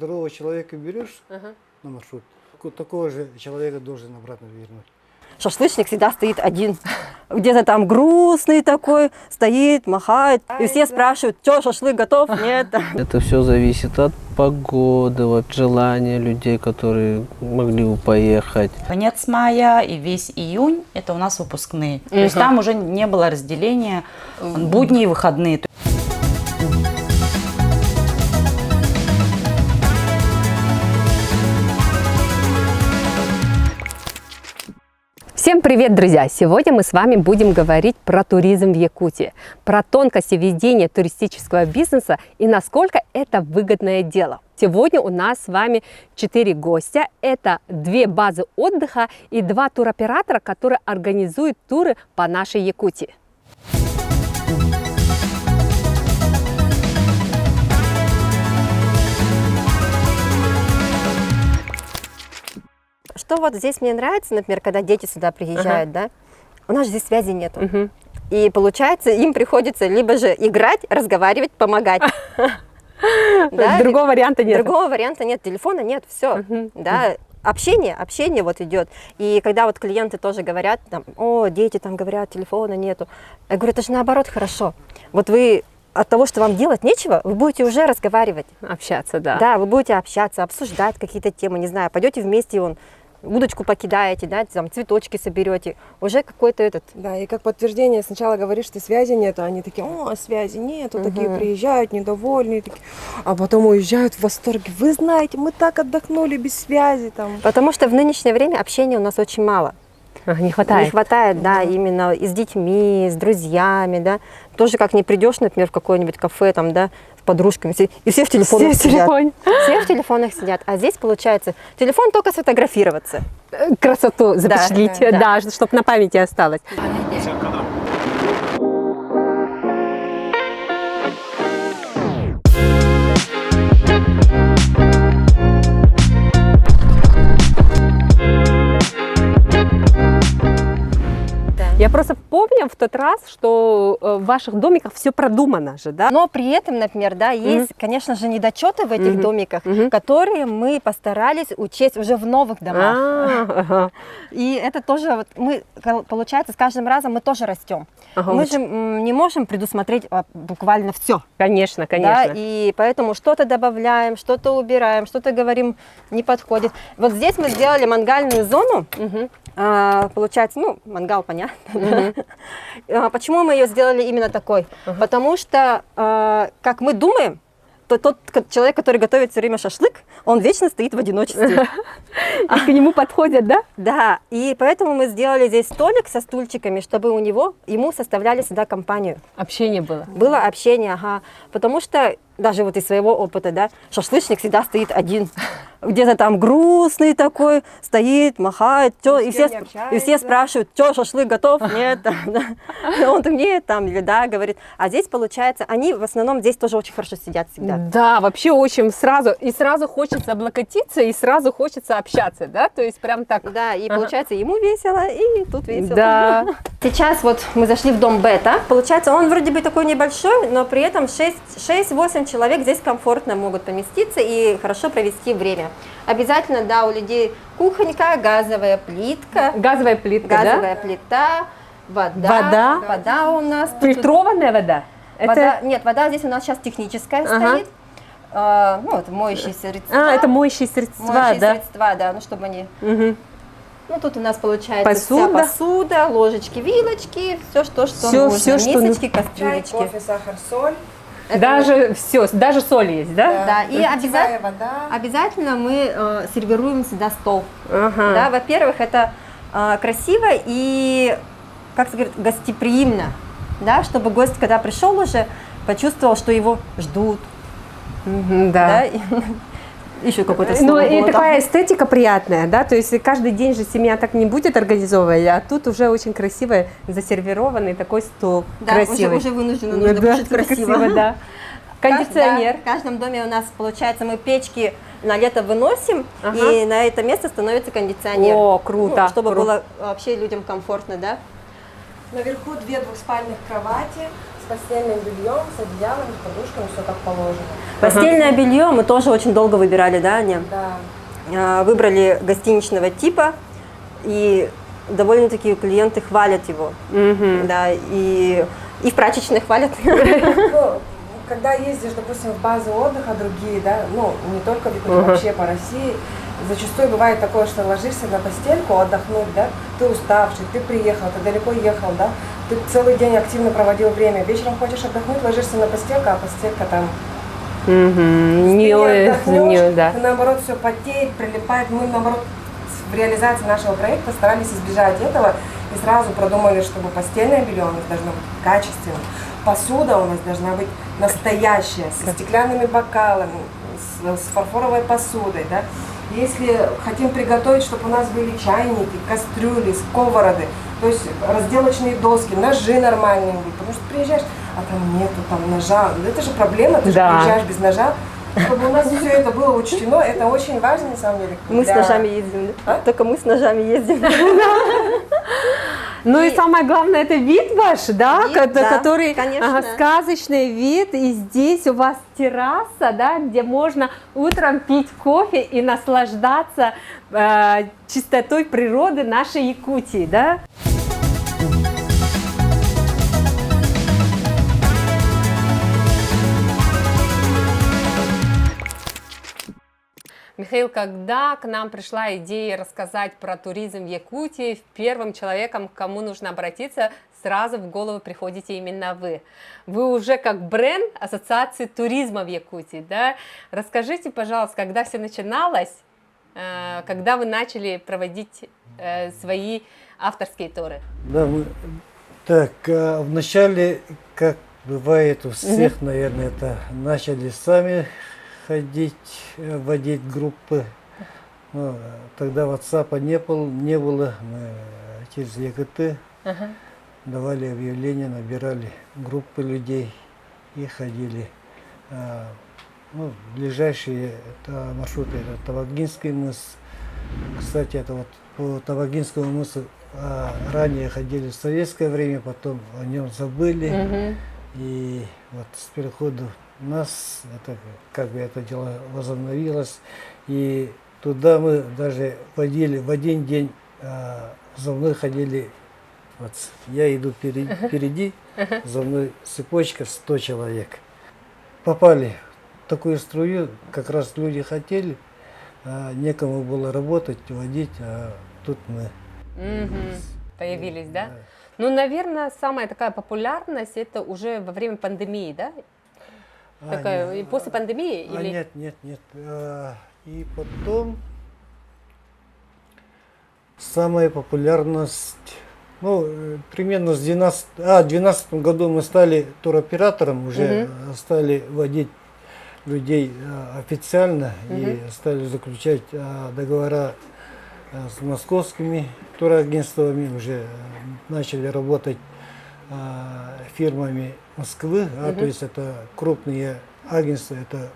здорового человека берешь на маршрут, такого же человека должен обратно вернуть. Шашлычник всегда стоит один. Где-то там грустный такой, стоит, махает. И все спрашивают, что, шашлык готов? Нет. Это все зависит от погоды, от желания людей, которые могли бы поехать. Конец мая и весь июнь – это у нас выпускные. То есть там уже не было разделения будни и выходные. Всем привет, друзья! Сегодня мы с вами будем говорить про туризм в Якутии, про тонкости ведения туристического бизнеса и насколько это выгодное дело. Сегодня у нас с вами 4 гостя. Это 2 базы отдыха и 2 туроператора, которые организуют туры по нашей Якутии. Что вот здесь мне нравится, например, когда дети сюда приезжают, да, у нас же здесь связи нету. И получается, им приходится либо же играть, разговаривать, помогать. Другого варианта нет. Другого варианта нет, телефона нет, все. Да, общение вот идет. И когда вот клиенты тоже говорят, там, о, дети там говорят, телефона нету. Я говорю, это же наоборот хорошо. Вот вы от того, что вам делать нечего, вы будете уже разговаривать. Общаться, да. Да, вы будете общаться, обсуждать какие-то темы, не знаю, пойдете вместе, удочку покидаете, да, там цветочки соберете, уже какой-то этот. Да, и как подтверждение сначала говоришь, что связи нету, они такие, о, связи нету, такие приезжают, недовольные, такие, а потом уезжают в восторге. Вы знаете, мы так отдохнули без связи там. Потому что в нынешнее время общения у нас очень мало. Не хватает. Не хватает, да, именно и с детьми, с друзьями, да. Тоже как не придешь, например, в какое-нибудь кафе, там, да, с подружками, и все в телефонах сидят. Все в телефонах сидят. А здесь, получается, телефон только сфотографироваться. Красоту запечатлить, да, чтобы на памяти осталось. Я просто помню в тот раз, что в ваших домиках все продумано же, да? Но при этом, например, да, есть, конечно же, недочеты в этих домиках, которые мы постарались учесть уже в новых домах. И это тоже, вот мы, получается, с каждым разом мы тоже растем. Мы же не можем предусмотреть буквально все. Конечно, Да, конечно. и поэтому что-то добавляем, что-то убираем, что-то говорим не подходит. Вот здесь мы сделали мангальную зону. Получается, ну, мангал, понятно. Почему мы ее сделали именно такой? Потому что, как мы думаем, то тот человек, который готовит все время шашлык, он вечно стоит в одиночестве. И к нему подходят, да? Да, и поэтому мы сделали здесь столик со стульчиками, чтобы ему составляли сюда компанию. Общение было. Было общение, потому что даже вот из своего опыта, да, шашлычник всегда стоит один. Где-то там грустный такой, стоит, махает, и все спрашивают, что, шашлык готов? Нет, он там нет, там, или да, говорит. А здесь, получается, они в основном здесь тоже очень хорошо сидят всегда. Да, вообще очень сразу хочется облокотиться, и сразу хочется общаться, да, то есть прям так. Да, и получается, ему весело, и тут весело. Да. Сейчас вот мы зашли в дом Бета, получается, он вроде бы такой небольшой, но при этом 6-8 человек здесь комфортно могут поместиться и хорошо провести время. Обязательно, да, у людей кухонька, газовая плитка. Газовая плитка, газовая плита, вода у нас. Фильтрованная вода? Нет, вода здесь у нас сейчас техническая стоит. Ну, вот моющие средства. Это моющие средства, да? Средства, да, ну, чтобы они... Ну, тут у нас получается вся посуда, ложечки, вилочки, все, что нужно. Мисочки, кастрюлечки. Чай, кофе, сахар, соль. Даже все, даже соль есть, да? Да, и обязательно мы сервируем сюда стол. Да, во-первых, это красиво и, как сказать, гостеприимно, да, чтобы гость, когда пришел уже, почувствовал, что его ждут. Да. Еще какой-то слово. Ну и такая эстетика приятная, да, то есть каждый день же семья так не будет организовывать, а тут уже очень красивый засервированный такой стол, да, красивый. Уже вынуждены нужно кушать красиво. Да. Кондиционер. В каждом доме у нас, получается, мы печки на лето выносим, и на это место становится кондиционер. О, круто. Ну, чтобы было вообще людям комфортно, да. Наверху 2 двухспальных кровати с постельным бельем, с одеялом, с подушками, все как положено. Постельное белье мы тоже очень долго выбирали, да, Аня? Да. Выбрали гостиничного типа, и довольно-таки клиенты хвалят его. Да, и в прачечной хвалят. Ну, когда ездишь, допустим, в базы отдыха другие, да, ну, не только в Якутии, вообще по России, зачастую бывает такое, что ложишься на постельку отдохнуть, да, ты уставший, ты приехал, ты далеко ехал, да, ты целый день активно проводил время, вечером хочешь отдохнуть, ложишься на постельку, а постелька там Не, отдохнешь, да. наоборот, все потеет, прилипает. Мы, наоборот, в реализации нашего проекта старались избежать этого и сразу продумали, чтобы постельное белье у нас должно быть качественным, посуда у нас должна быть настоящая, со стеклянными бокалами, с фарфоровой посудой, да. Если хотим приготовить, чтобы у нас были чайники, кастрюли, сковороды, то есть разделочные доски, ножи нормальные, потому что приезжаешь, а там нету там ножа, это же проблема, ты же приезжаешь без ножа. Чтобы у нас все это было учтено, это очень важно на самом деле. Мы с ножами ездим, да? Только мы с ножами ездим. Ну и самое главное, это вид ваш, да, Вид, да, который конечно. сказочный вид, и здесь у вас терраса, да, где можно утром пить кофе и наслаждаться чистотой природы нашей Якутии, да. Михаил, когда к нам пришла идея рассказать про туризм в Якутии, первым человеком, к кому нужно обратиться, сразу в голову приходите именно вы. Вы уже как бренд Ассоциации туризма в Якутии, да? Расскажите, пожалуйста, когда все начиналось, когда вы начали проводить свои авторские туры? Да, мы, так, вначале, как бывает у всех, наверное, это начали сами ходить, водить группы. Ну, тогда WhatsApp не было, мы через ЕКТ давали объявления, набирали группы людей и ходили. Ну, ближайшие маршруты это Тавагинский мыс. Кстати, это вот по Тавагинскому мысу ранее ходили в советское время, потом о нем забыли. И вот с переходом нас как бы это дело возобновилось. И туда мы даже водили в один день, за мной ходили, вот я иду впереди, за мной цепочка 100 человек. Попали в такую струю, как раз люди хотели, некому было работать, водить, а тут мы. Появились, да? Ну, наверное, самая такая популярность это уже во время пандемии, да? Такая, и после пандемии? Или... Нет. И потом самая популярность, ну, примерно в 2012 году мы стали туроператором, уже стали водить людей официально и стали заключать договора с московскими турагентствами, уже начали работать фирмами Москвы, то есть это крупные агентства, это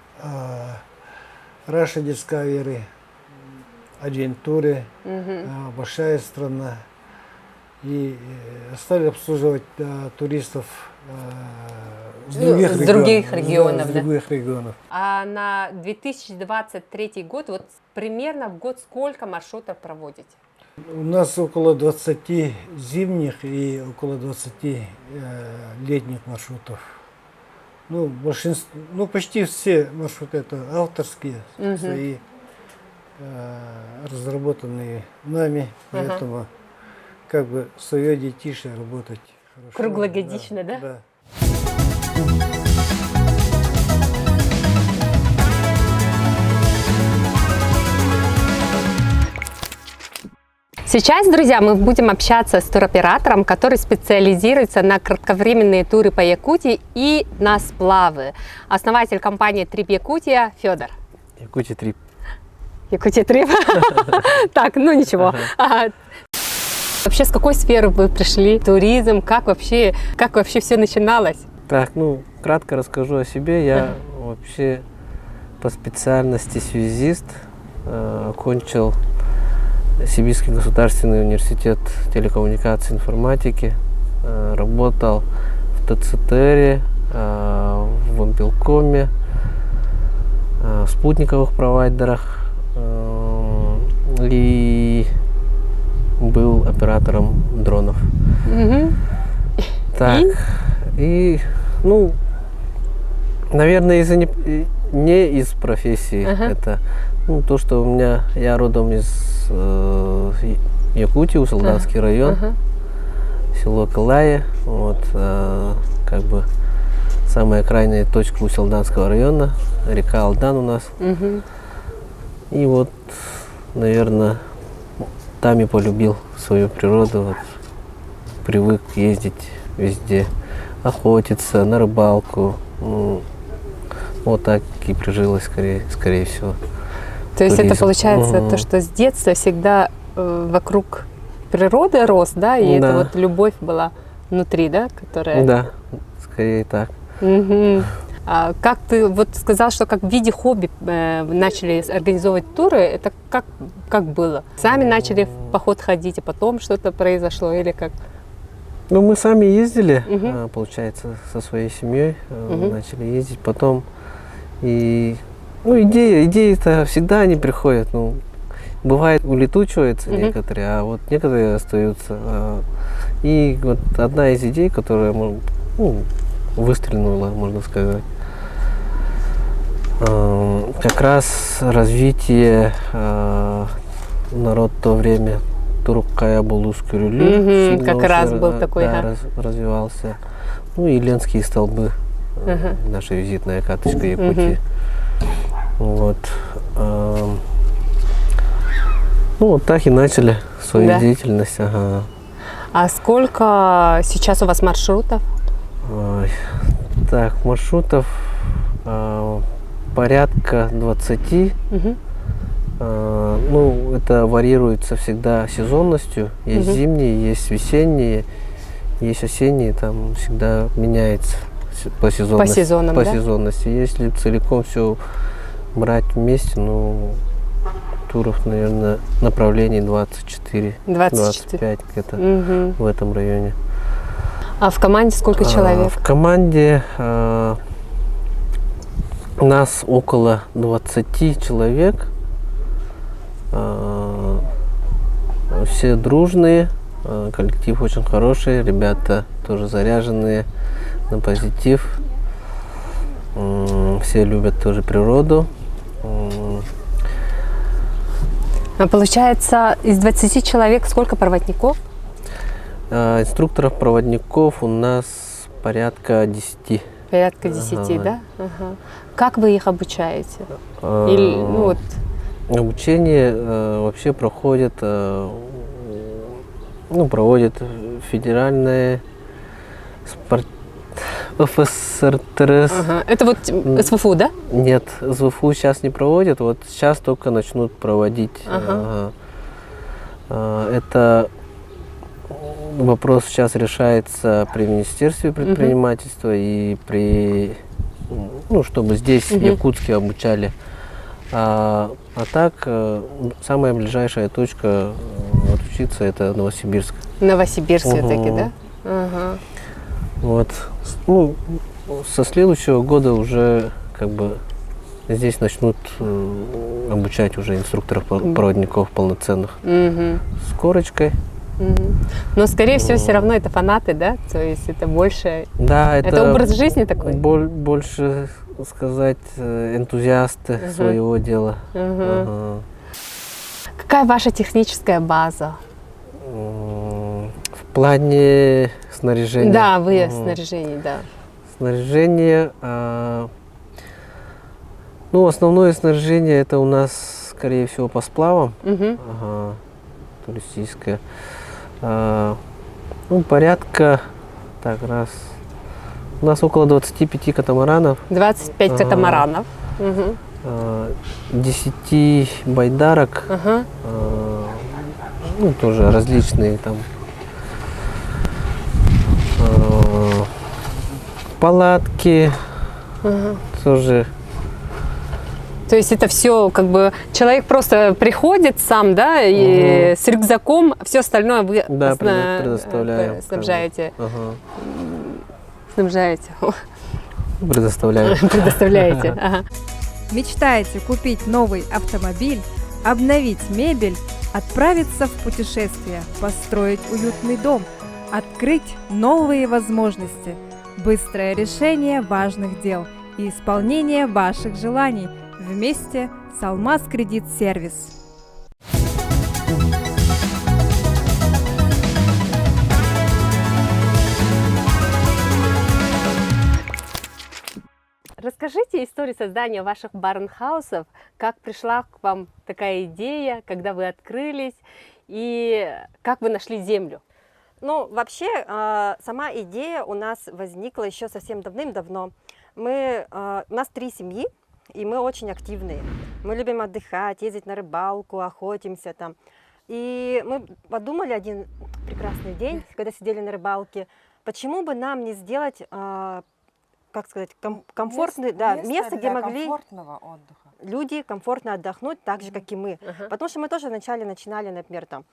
Russia Discovery, Адвентуры, большая страна. И стали обслуживать туристов с других регионов. А на 2023 год, вот примерно в год сколько маршрутов проводите? У нас около 20 зимних и около 20 летних маршрутов. Ну, большинство, ну, почти все маршруты это авторские, свои, разработанные нами, поэтому как бы свое детище работать хорошо. Круглогодично, да? Да. Сейчас, друзья, мы будем общаться с туроператором, который специализируется на кратковременные туры по Якутии и на сплавы. Основатель компании Трип Якутия Федор. Якутия Трип. Якутия Трип. Так, ну ничего. Вообще, с какой сферы вы пришли? Туризм, как вообще все начиналось? Так, ну, кратко расскажу о себе. Я вообще по специальности связист, окончил Сибирский государственный университет телекоммуникации и информатики, работал в ТЦТРе, в Мобилкоме, в спутниковых провайдерах и был оператором дронов. Так, и, ну, наверное, не из профессии это, ну, то, что у меня, я родом из Якутии, Усалданский район, село Калая, вот, как бы самая крайняя точка Усалданского района, река Алдан у нас. И вот, наверное, там и полюбил свою природу, вот, привык ездить везде, охотиться, на рыбалку. Ну, вот так и прижилось, скорее всего. То есть это Туризм. получается то, что с детства всегда вокруг природы рос, да, и это Да. вот любовь была внутри, да, которая... Да, скорее так. Мгм. А как ты вот сказал, что как в виде хобби начали организовывать туры, это как было? Сами начали в поход ходить, а потом что-то произошло или как? Ну, мы сами ездили, получается, со своей семьей, начали ездить, потом и, ну, идеи-то всегда они приходят, ну, бывает улетучиваются некоторые, а вот некоторые остаются. И вот одна из идей, которая, ну, выстрелила, можно сказать, как раз развитие народ в то время Туруккая Булускюрюлю как раз был такой, да. развивался. Ну и Ленские столбы, наша визитная карточка Якутии. Вот. Ну вот так и начали свою Да. деятельность. Ага. А сколько сейчас у вас маршрутов? Ой. Так, маршрутов порядка 20. Ну, это варьируется всегда сезонностью. Есть зимние, есть весенние, есть осенние, там всегда меняется по сезонности. По сезонам, по да? сезонности. Если целиком все брать вместе, ну, туров, наверное, направлений 24, 25 где-то в этом районе. А в команде сколько человек? В команде нас около 20 человек. Все дружные, коллектив очень хороший, ребята тоже заряженные на позитив. Все любят тоже природу. А получается, из 20 человек сколько проводников? Инструкторов, проводников у нас порядка 10. Порядка 10, да? Ага. Как вы их обучаете? Или, ну, вот, Обучение вообще проходит, проводит федеральное ФСРТРС. это вот СВФУ, да? Нет, СВФУ сейчас не проводят, вот сейчас только начнут проводить. Это вопрос сейчас решается при Министерстве предпринимательства и при, чтобы здесь в Якутске обучали. А так, самая ближайшая точка отучиться это Новосибирск. Новосибирск все-таки, да? Ага. Вот. Ну, со следующего года уже как бы здесь начнут обучать уже инструкторов-проводников полноценных с корочкой. Но, скорее всего, все равно это фанаты, да? То есть это больше... Да, Это образ жизни такой? Больше сказать энтузиасты своего дела. Какая ваша техническая база? В плане снаряжения. Да, вы снаряжение, да. Снаряжение. Основное снаряжение это у нас, скорее всего, по сплавам. Туристическое. Порядка. Так, раз. У нас около 25 катамаранов. 25 катамаранов. 10 байдарок. Тоже различные там. Палатки. Тоже. То есть это все как бы человек просто приходит сам, да, и с рюкзаком, все остальное вы предоставляем. снабжаете. снабжаете? Предоставляю. Предоставляете? Ага. Мечтаете купить новый автомобиль, обновить мебель, отправиться в путешествие, построить уютный дом, открыть новые возможности, быстрое решение важных дел и исполнение ваших желаний вместе с Алмаз Кредит Сервис. Расскажите историю создания ваших барнхаусов, как пришла к вам такая идея, когда вы открылись и как вы нашли землю? Ну, вообще, сама идея у нас возникла еще совсем давным-давно. У нас 3 семьи, и мы очень активные. Мы любим отдыхать, ездить на рыбалку, охотимся там. И мы подумали один прекрасный день, когда сидели на рыбалке, почему бы нам не сделать, как сказать, комфортный, место, где могли комфортного отдыха. люди комфортно отдохнуть, так же, как и мы. Потому что мы тоже вначале начинали, например, там,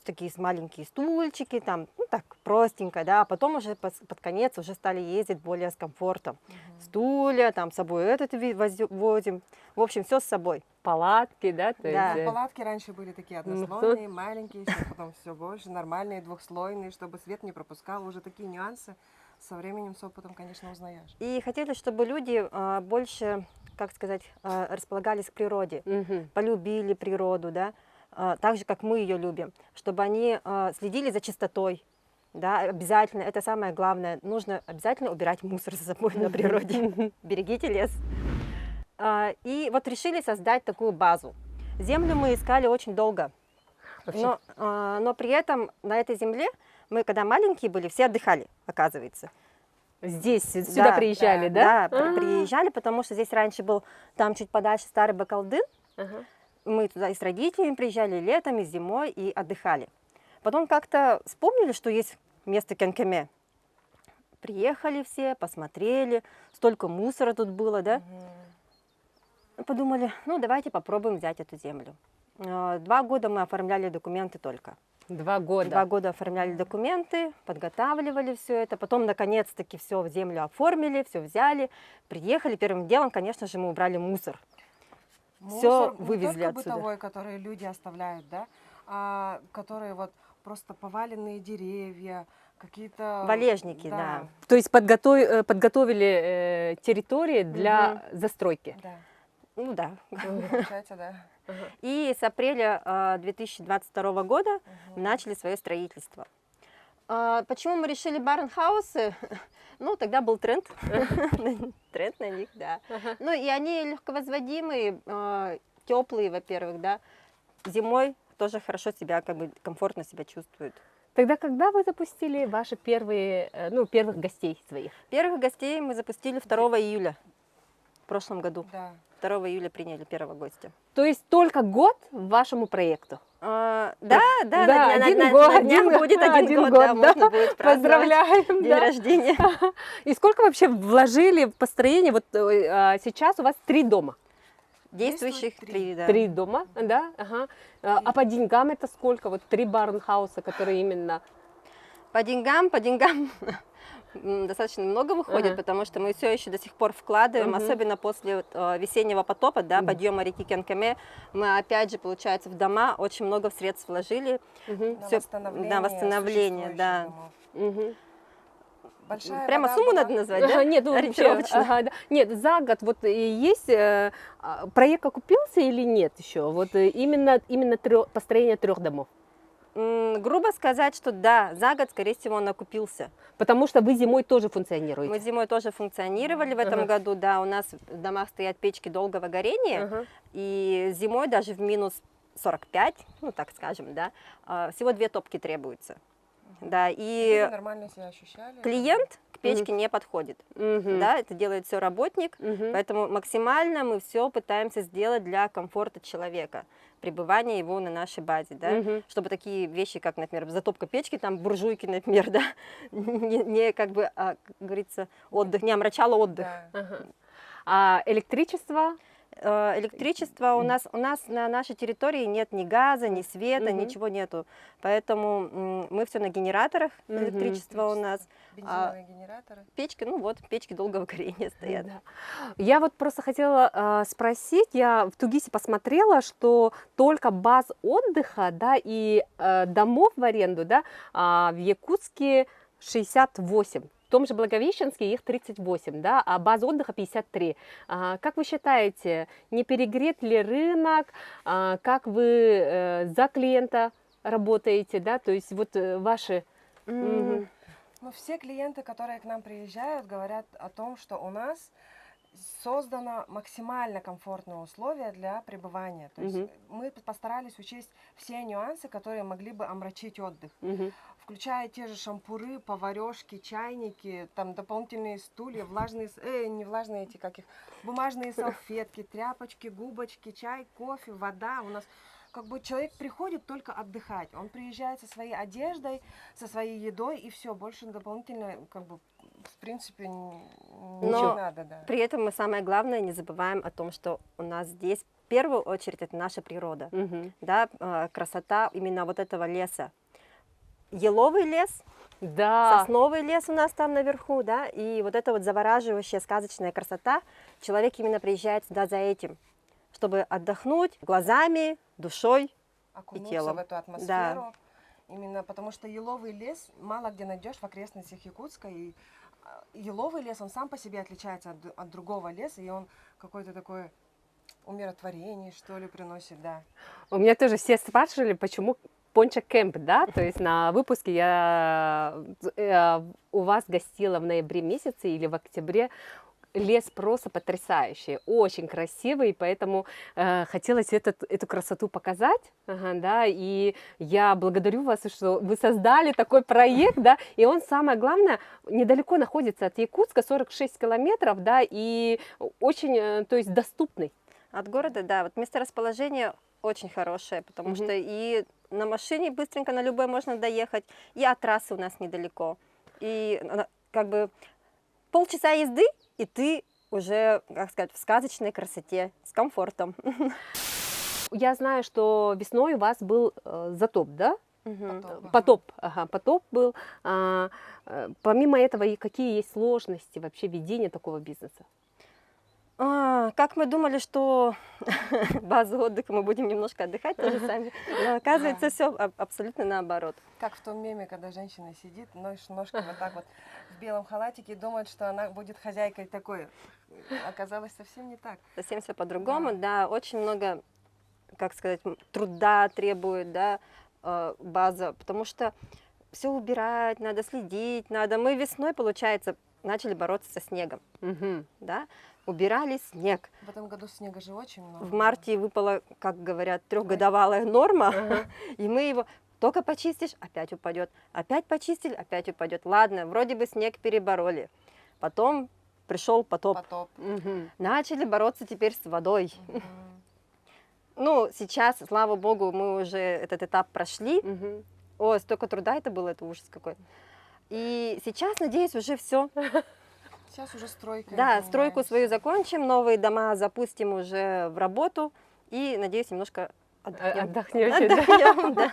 такие маленькие стульчики, там, ну так, простенько, да, а потом уже под конец уже стали ездить более с комфортом. Стулья, там, с собой этот возим, в общем, все с собой. Палатки, да? То Да. есть, Палатки раньше были такие однослойные, маленькие, сейчас потом все больше, нормальные, двухслойные, чтобы свет не пропускал, уже такие нюансы. Со временем, с опытом, конечно, узнаешь. И хотели, чтобы люди больше, как сказать, располагались к природе, полюбили природу, да, так же, как мы ее любим, чтобы они следили за чистотой, да, обязательно, это самое главное, нужно обязательно убирать мусор за собой на природе, берегите лес. И вот решили создать такую базу. Землю мы искали очень долго, но при этом на этой земле мы, когда маленькие были, все отдыхали, оказывается. здесь, сюда приезжали, да? Да, приезжали, потому что здесь раньше был, там чуть подальше старый Бакалдын. Мы туда и с родителями приезжали летом, и зимой, и отдыхали. Потом как-то вспомнили, что есть место Кенкеме. Приехали все, посмотрели, столько мусора тут было, да? Подумали, ну давайте попробуем взять эту землю. 2 года мы оформляли документы только. 2 года. 2 года оформляли документы, подготавливали все это, потом наконец-таки все в землю оформили, все взяли, приехали. Первым делом, конечно же, мы убрали мусор. Все Мусор, вывезли не только отсюда. бытовой, который люди оставляют, да, а которые вот просто поваленные деревья, какие-то... Валежники, да. То есть подготовили территории для застройки. Да. Ну да. Получается, да. И с апреля 2022 года начали свое строительство. Почему мы решили барнхаусы? Ну, тогда был тренд. Тренд на них, да. Ну, и они легковозводимые, теплые, во-первых, да. Зимой тоже хорошо себя, как бы комфортно себя чувствуют. Тогда когда вы запустили ваши первые, первых гостей своих? Первых гостей мы запустили 2 июля в прошлом году. Да. 2 июля приняли первого гостя. То есть только год вашему проекту? Да, один год, на днях будет один год, да, можно будет праздновать Поздравляем, день да. рождения. И сколько вообще вложили в построение? Вот сейчас у вас 3 дома. Действующих 3, да. 3 дома, да? Ага. А по деньгам это сколько? Вот 3 барнхауса, которые именно... По деньгам достаточно много выходит, потому что мы все еще до сих пор вкладываем, особенно после весеннего потопа, да, подъема реки Кенкеме. Мы опять же, получается, в дома очень много средств вложили. На восстановление, да. Большая Прямо вода сумму была. надо назвать, да? Нет, вообще, Ориентировочно. да. Нет, за год вот есть проект окупился или нет еще? Вот именно построение 3 домов. Грубо сказать, что да, за год, скорее всего, он окупился. Потому что вы зимой тоже функционируете. Мы зимой тоже функционировали в этом году, да, у нас в домах стоят печки долгого горения, и зимой даже в минус 45, ну так скажем, да, всего 2 топки требуется. Да, и Люди нормально себя ощущали. клиент к печке не подходит, да, это делает все работник, поэтому максимально мы все пытаемся сделать для комфорта человека, пребывания его на нашей базе, да, чтобы такие вещи, как, например, затопка печки, там буржуйки, например, да, не как бы, как говорится, отдых, не омрачало отдых. Да. А электричество? Электричество у нас на нашей территории нет ни газа, ни света, ничего нету. Поэтому мы все на генераторах, электричество у нас. Бензиновые генераторы. Печки, ну вот, печки долгого горения стоят. Да. Я вот просто хотела спросить, я в Тугисе посмотрела, что только баз отдыха, да, и домов в аренду, да, в Якутске 68. В том же Благовещенске их 38, да, а баз отдыха 53. Как вы считаете, не перегрет ли рынок? Как вы за клиента работаете, да? То есть вот ваши... Мгм. Ну, все клиенты, которые к нам приезжают, говорят о том, что у нас создано максимально комфортные условия для пребывания. То есть мы постарались учесть все нюансы, которые могли бы омрачить отдых, включая те же шампуры, поварешки, чайники, там дополнительные стулья, влажные, не влажные эти, как их, бумажные салфетки, тряпочки, губочки, чай, кофе, вода. У нас как бы человек приходит только отдыхать. Он приезжает со своей одеждой, со своей едой, и все, больше дополнительно, как бы, в принципе, ничего не надо. Да. При этом мы самое главное не забываем о том, что у нас здесь в первую очередь это наша природа, да, красота именно вот этого леса. Еловый лес, Да. сосновый лес у нас там наверху, да, и вот эта вот завораживающая сказочная красота, человек именно приезжает сюда за этим, чтобы отдохнуть глазами, душой. Окунуться телом. в эту атмосферу. Именно потому что еловый лес мало где найдешь в окрестностях Якутска. И еловый лес, он сам по себе отличается от другого леса, и он какое-то такое умиротворение, что ли, приносит, да. У меня тоже все спрашивали, почему Понча Кэмп, да, то есть на выпуске я у вас гостила в ноябре месяце или в октябре. Лес просто потрясающий, очень красивый, поэтому хотелось эту красоту показать, да, и я благодарю вас, что вы создали такой проект, да, и он, самое главное, недалеко находится от Якутска, 46 километров, да, и очень, то есть, доступный. От города, да, вот месторасположение очень хорошее, потому что и на машине быстренько на любой можно доехать, и от трассы у нас недалеко, и как бы полчаса езды, и ты уже, как сказать, в сказочной красоте, с комфортом. Я знаю, что весной у вас был затоп, да? Потоп был. Помимо этого, и какие есть сложности вообще ведения такого бизнеса? Как мы думали, что базу отдыха мы будем немножко отдыхать тоже сами, но оказывается все абсолютно наоборот. Как в том меме, когда женщина сидит, ножки вот так вот в белом халатике и думает, что она будет хозяйкой такой. Оказалось совсем не так. Совсем все по-другому, да, очень много, как сказать, труда требует, да, база, потому что все убирать, надо следить, надо. Мы весной, получается, начали бороться со снегом, да, убирали снег. В этом году снега же очень много. В марте выпала, как говорят, трехгодовалая норма, и мы его только почистишь, опять упадет, опять почистили, опять упадет. Ладно, вроде бы снег перебороли, потом пришел потоп. Начали бороться теперь с водой. Ну, сейчас, слава богу, мы уже этот этап прошли. Ой, столько труда это было, это ужас какой. И сейчас, надеюсь, уже все. Сейчас уже стройка. Да, стройку свою закончим, новые дома запустим уже в работу и, надеюсь, немножко отдохнем. Да.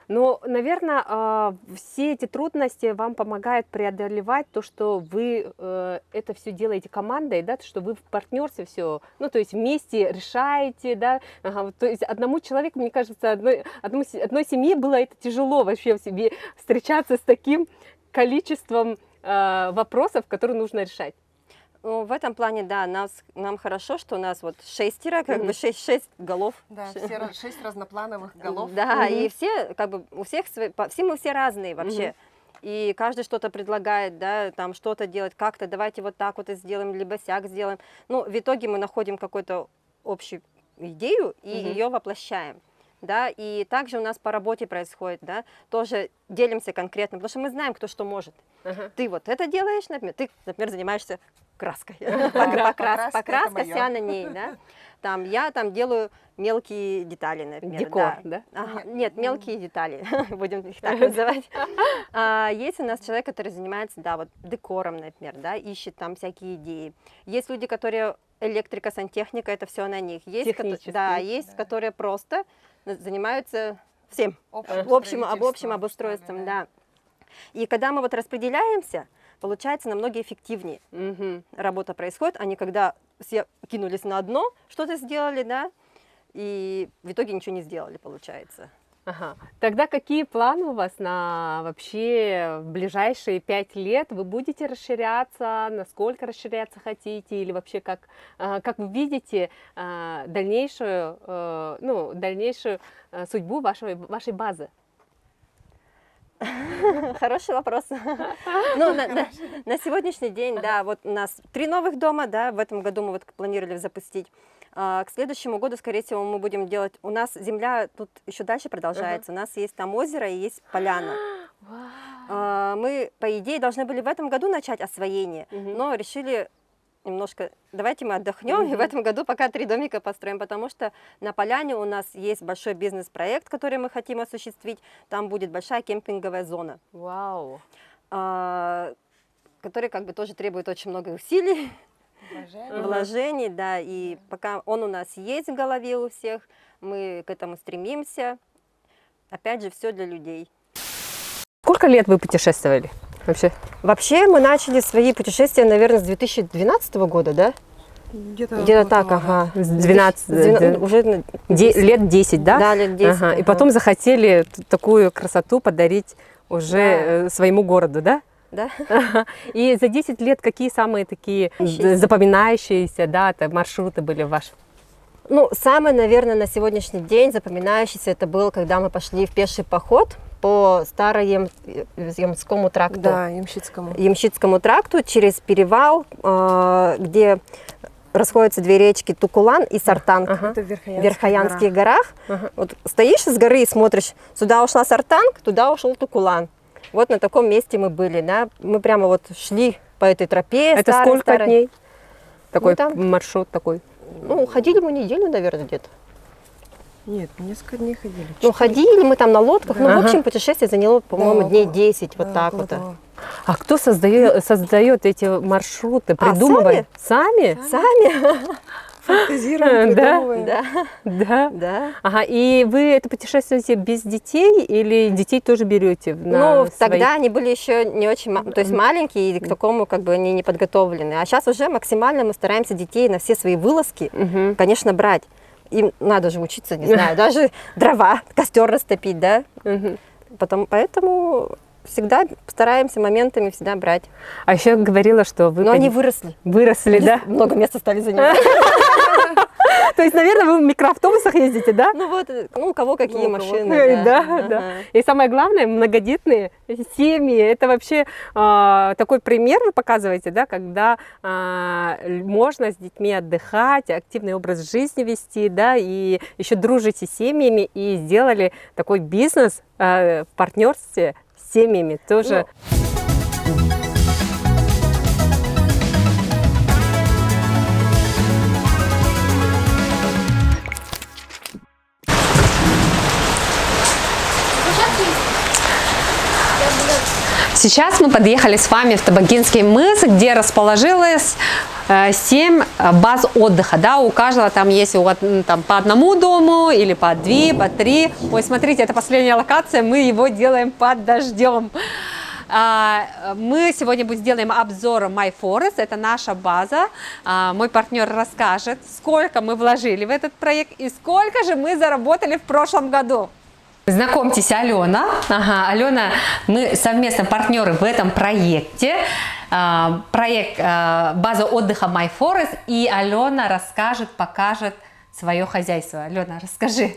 Но, наверное, все эти трудности вам помогают преодолевать то, что вы это все делаете командой, да, что вы в партнерстве все, ну, то есть вместе решаете, да, то есть одному человеку, мне кажется, одной семье было это тяжело вообще в себе встречаться с таким количеством вопросов, которые нужно решать. Ну, в этом плане, да, нам хорошо, что у нас вот шестеро, как бы шесть голов. Да, 6 разноплановых голов. Да, и все, как бы, у всех, все мы все разные вообще. И каждый что-то предлагает, да, там что-то делать, как-то, давайте вот так вот и сделаем, либо сяк сделаем. Ну, в итоге мы находим какую-то общую идею и ее воплощаем. Да, и также у нас по работе происходит, да, тоже делимся конкретно, потому что мы знаем, кто что может. Ты вот это делаешь, например, ты, например, занимаешься краской, покраска вся на ней, да, там я там делаю мелкие детали, например. Декор, да? Нет, мелкие детали, будем их так называть. Есть у нас человек, который занимается, да, вот декором, например, да, ищет там всякие идеи. Есть люди, которые электрика, сантехника, это все на них. Есть, Технические. да, есть, которые просто занимаются всем, Общим общим обустройством, да. И когда мы вот распределяемся, получается намного эффективнее работа происходит, а не когда все кинулись на одно, что-то сделали, да, и в итоге ничего не сделали, получается. Ага. Тогда какие планы у вас на вообще в ближайшие 5 лет? Вы будете расширяться? Насколько расширяться хотите? Или вообще как вы видите дальнейшую судьбу вашей базы? Хороший вопрос. Ну, на сегодняшний день, да, вот у нас 3 новых дома, да, в этом году мы вот планировали запустить. К следующему году, скорее всего, мы будем делать... У нас земля тут еще дальше продолжается. У нас есть там озеро и есть поляна. Мы, по идее, должны были в этом году начать освоение, но решили немножко... Давайте мы отдохнем и в этом году пока 3 домика построим, потому что на поляне у нас есть большой бизнес-проект, который мы хотим осуществить. Там будет большая кемпинговая зона. Вау! Который как бы тоже требует очень много усилий. Вложений, да, и пока он у нас есть в голове у всех, мы к этому стремимся. Опять же, все для людей. Сколько лет вы путешествовали вообще? Вообще мы начали свои путешествия, наверное, с 2012 года, да? Где-то так, ага. С 12, уже лет 10, да? Да, лет 10. Ага. И потом захотели такую красоту подарить уже своему городу, да? Да. И за 10 лет какие самые такие запоминающиеся, да, маршруты были ваши? Ну, самый, наверное, на сегодняшний день запоминающийся это был, когда мы пошли в пеший поход по Староемскому тракту. Да, Ямщицкому. Ямщицкому тракту через перевал, где расходятся 2 речки Тукулан и Сартанг. Это в Верхоянских горах. Вот стоишь с горы и смотришь, сюда ушла Сартанг, туда ушел Тукулан. Вот на таком месте мы были, да. Мы прямо вот шли по этой тропе. Это сколько дней? Такой там маршрут такой? Ну, ходили мы неделю, наверное, где-то. Нет, несколько дней ходили. Ну, ходили мы там на лодках. Ну, в общем, путешествие заняло, по-моему, дней 10, вот так вот. А кто создает эти маршруты, придумывает? Сами? Сами. Фантазируем, придумываем. Да. Да. Ага, и вы это путешествуете без детей или детей тоже берете? Ну, тогда они были еще не очень, то есть маленькие, и к такому как бы они не подготовлены. А сейчас уже максимально мы стараемся детей на все свои вылазки, конечно, брать. Им надо же учиться, не знаю, даже дрова, костер растопить, да? Поэтому всегда стараемся моментами всегда брать. А еще говорила, что вы... Но они выросли. Выросли, да? Много места стали занимать. То есть, наверное, вы в микроавтобусах ездите, да? Ну вот, ну у кого какие машины. Да. И самое главное, многодетные семьи. Это вообще такой пример вы показываете, да, когда можно с детьми отдыхать, активный образ жизни вести, да, и еще дружите с семьями и сделали такой бизнес в партнерстве с семьями тоже. Сейчас мы подъехали с вами в Табагинский мыс, где расположилось 7 баз отдыха. Да, у каждого там есть там, по одному дому или по 2, по 3. Ой, смотрите, это последняя локация, мы его делаем под дождем. Мы сегодня сделаем обзор MyForest, это наша база. Мой партнер расскажет, сколько мы вложили в этот проект и сколько же мы заработали в прошлом году. Знакомьтесь, Алена. Ага, Алена, мы совместно партнеры в этом проекте. Проект база отдыха MyForest. И Алена расскажет, покажет свое хозяйство. Алена, расскажи.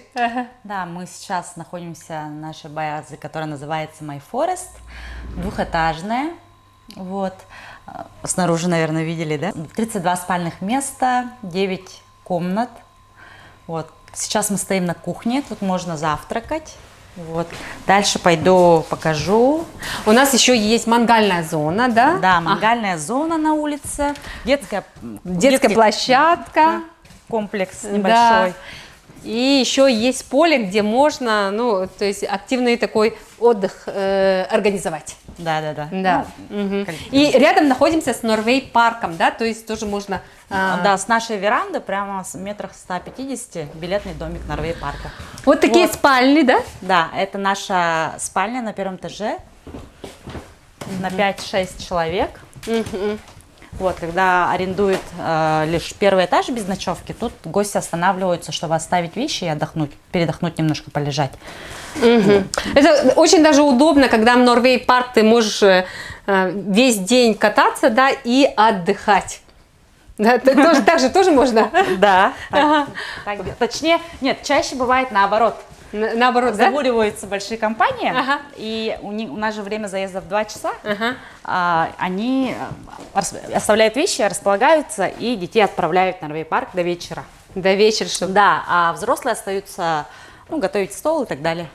Да, мы сейчас находимся в нашей базе, которая называется MyForest. Двухэтажная. Вот. Снаружи, наверное, видели, да? 32 спальных места, 9 комнат. Вот. Сейчас мы стоим на кухне, тут можно завтракать. Вот. Дальше пойду покажу. У нас еще есть мангальная зона, да? Да, мангальная зона на улице, детская площадка. Комплекс небольшой. И еще есть поле, где можно, ну, то есть активный такой отдых организовать. Да, да, да. Да. Ну, Мгм. коллективно. И рядом находимся с Норвей парком, да, то есть тоже можно... Да, с нашей веранды прямо в метрах 150 билетный домик Норвей парка. Вот такие Вот. спальни, да? Да, это наша спальня на первом этаже на 5-6 человек. Вот, когда арендуют лишь первый этаж без ночевки, тут гости останавливаются, чтобы оставить вещи и отдохнуть, передохнуть немножко, полежать. Это очень даже удобно, когда в Норвей парк ты можешь весь день кататься, да, и отдыхать. Да, тоже можно? Да, точнее, нет, чаще бывает наоборот. Наоборот, да? Загуливаются большие компании, Ага. и у нас же время заезда в 2 часа. Ага. Они оставляют вещи, располагаются, и детей отправляют в Норвей парк до вечера. До вечера, чтобы... Да, а взрослые остаются, ну, готовить стол и так далее.